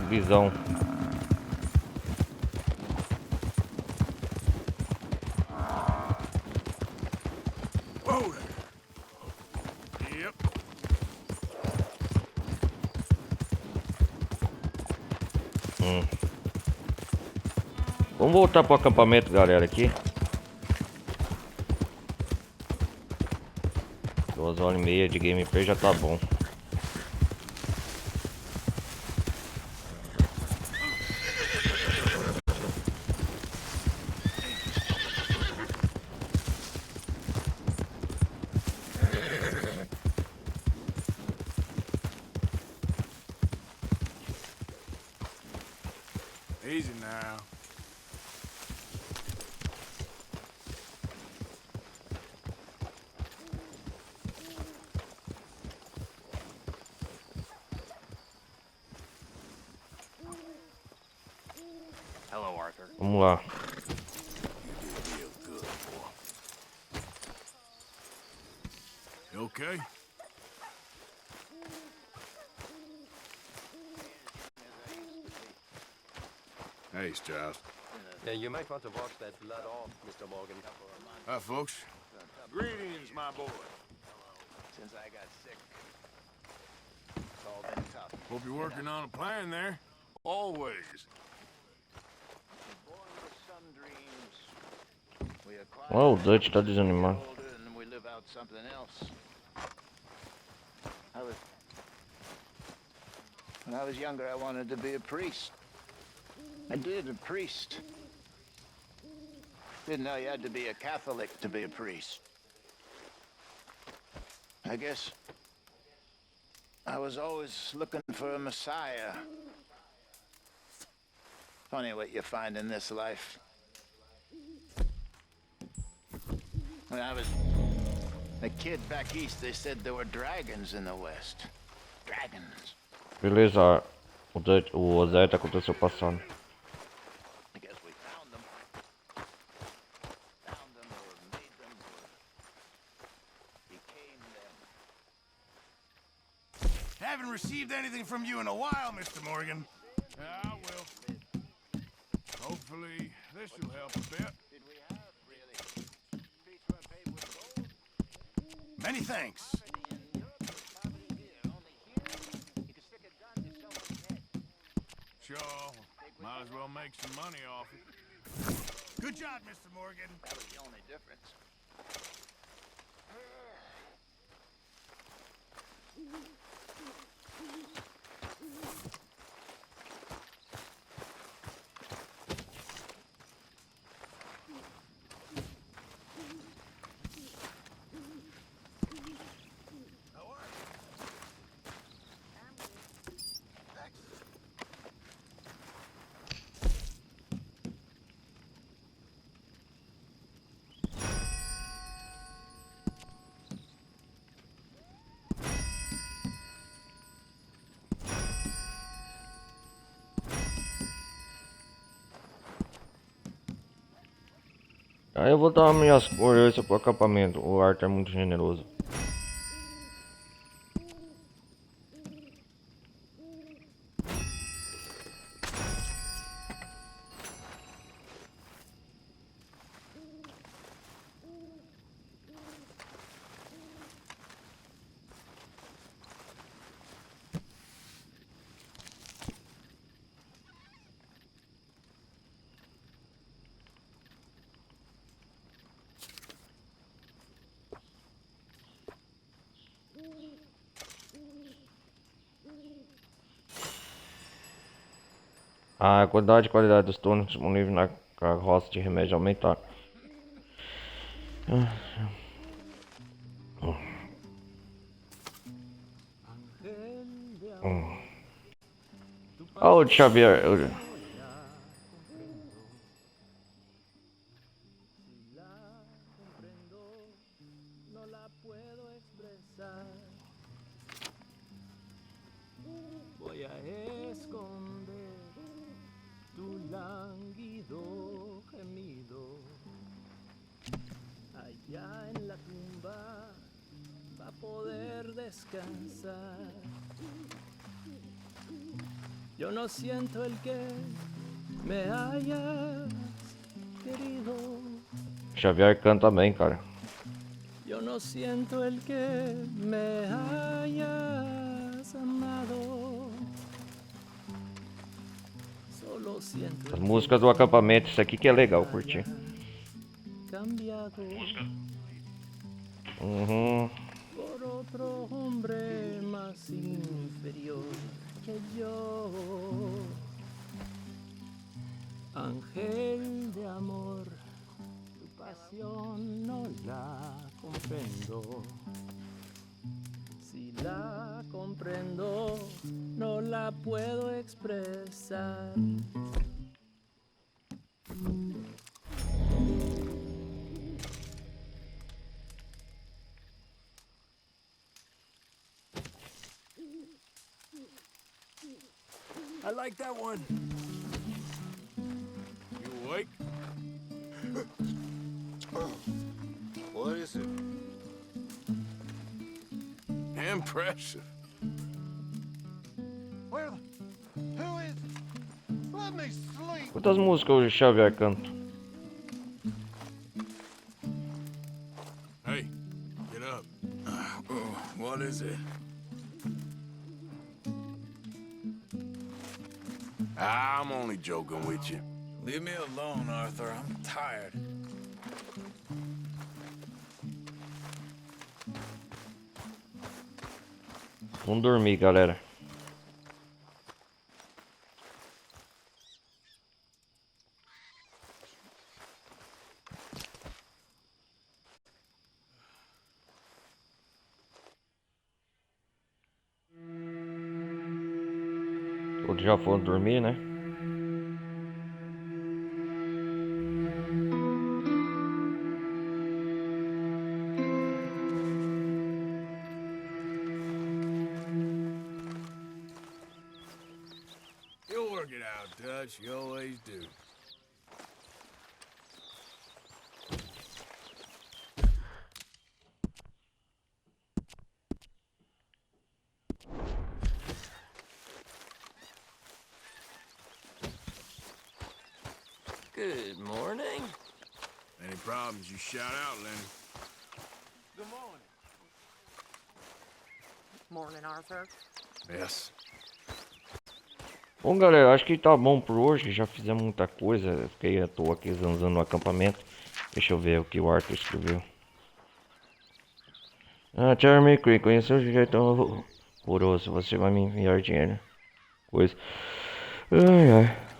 Visão. Whoa there. Yep. Vamos voltar pro acampamento, galera, aqui. 2h30 de gameplay já tá bom. Easy now. Hello, Arthur. Vamos lá. You okay? Hey, Strauss. Yeah, you might want to wash that blood off, Mr. Morgan. Hi, folks. Greetings, my boy. Since I got sick, it's all been tough. Hope you're working on a plan there. Always. Born with some dreams. We acquire Uau, o Dutch tá desanimado. older and we live out something else. When I was younger, I wanted to be a priest. I did, a priest. Didn't know you had to be a Catholic to be a priest. I guess I was always looking for a Messiah. Funny what you find in this life. When I was a kid back east, they said there were dragons in the west. Dragons. Beleza, o Zé tá aconteceu passando. I guess we found them. Found them or made them or became them. Haven't received anything from you in a while, Mr. Morgan. I will. Hopefully, this will help a bit. Did we have really? Streets weren't paved with gold. Many thanks. Sure. Might as well make some money off it. Good job, Mr. Morgan. That was the only difference. Aí eu vou dar minhas cores pro acampamento. O Arthur é muito generoso. A quantidade e qualidade dos tônicos disponíveis na carroça de remédio aumentar. Oh, Xavier. Voy a esconder tu lánguido gemido allá en la tumba para poder descansar. Yo no siento el que me hayas querido. Xavier canta bem, cara. Yo no siento el que me hayas amado. Solo siento As músicas do acampamento, isso aqui que é legal, curtir. cambiado. Uhum. por otro hombre más inferior que yo. Ángel de amor, tu pasión no la comprendo. Si la comprendo, no la puedo expresar. I like that one. You awake? What is it? Impressive. Where the... Who is it? Let me sleep. Quantas músicas o Xavier canta? Hey, get up. What is it? I'm only joking with you. Leave me alone, Arthur. I'm tired. Vamos dormir, galera. Todos já foram dormir, né? You'll work it out, Dutch. You always do. Good morning. Any problems, you shout out, Lenny. Good morning. Morning, Arthur. Yes. Bom, galera, acho que tá bom por hoje. Já fizemos muita coisa. Fiquei à toa aqui zanzando no acampamento. Deixa eu ver o que o Arthur escreveu. Jeremy Creek, conheceu o jeito horroroso. Você vai me enviar dinheiro. Coisa. Ai, ai.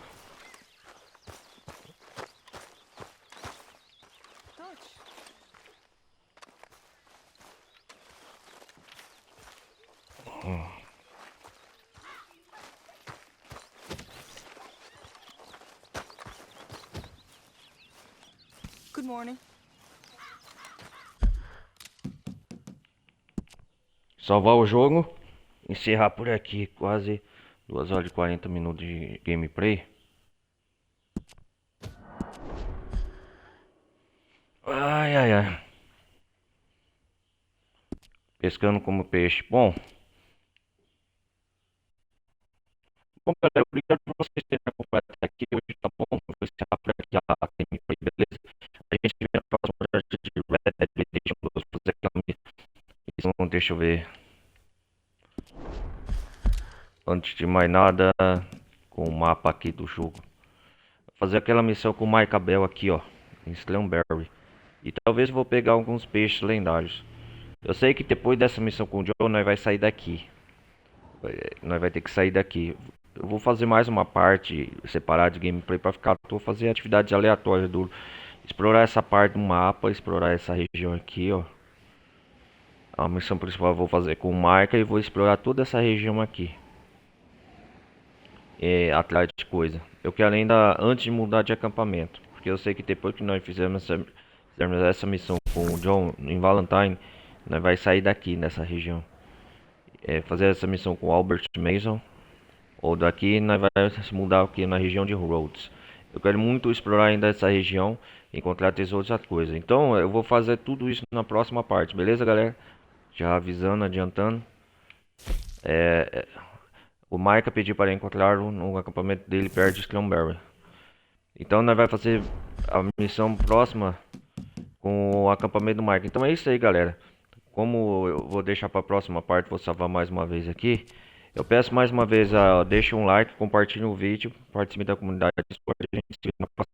Good morning. Salvar o jogo. Encerrar por aqui. Quase 2 horas e 40 minutos de gameplay. Ai, ai, ai. Pescando como peixe. Bom, galera, obrigado por vocês terem acompanhado até aqui. Hoje tá bom. Vou encerrar por aqui a gameplay, beleza? A gente se vê na próxima parte de Red Dead Redemption 2. Fazer aquela missão. Deixa eu ver. Antes de mais nada, com o mapa aqui do jogo. Fazer aquela missão com o Micah Bell aqui, ó. Em Slamberry. E talvez eu vou pegar alguns peixes lendários. Eu sei que depois dessa missão com o Joe, nós vai sair daqui. Nós vai ter que sair daqui. Eu vou fazer mais uma parte separada de gameplay para ficar. Vou fazer atividades aleatórias do explorar essa parte do mapa, explorar essa região aqui, ó. A missão principal eu vou fazer com o Micah e vou explorar toda essa região aqui. Atrás de coisa. Eu quero ainda antes de mudar de acampamento, porque eu sei que depois que nós fizermos essa missão com o John em Valentine, nós vai sair daqui nessa região. Fazer essa missão com o Albert Mason, ou daqui nós vai se mudar aqui na região de Rhodes. Eu quero muito explorar ainda essa região, encontrar tesouros e outras coisas. Então eu vou fazer tudo isso na próxima parte, beleza, galera? Já avisando, adiantando. O Micah pediu para encontrar no acampamento dele perto de Slamberry. Então nós vai fazer a missão próxima com o acampamento do Micah. Então é isso aí, galera. Como eu vou deixar para a próxima parte, vou salvar mais uma vez aqui. Eu peço mais uma vez, deixe um like, compartilhe o vídeo, participe da comunidade Discord. A gente se vê na próxima.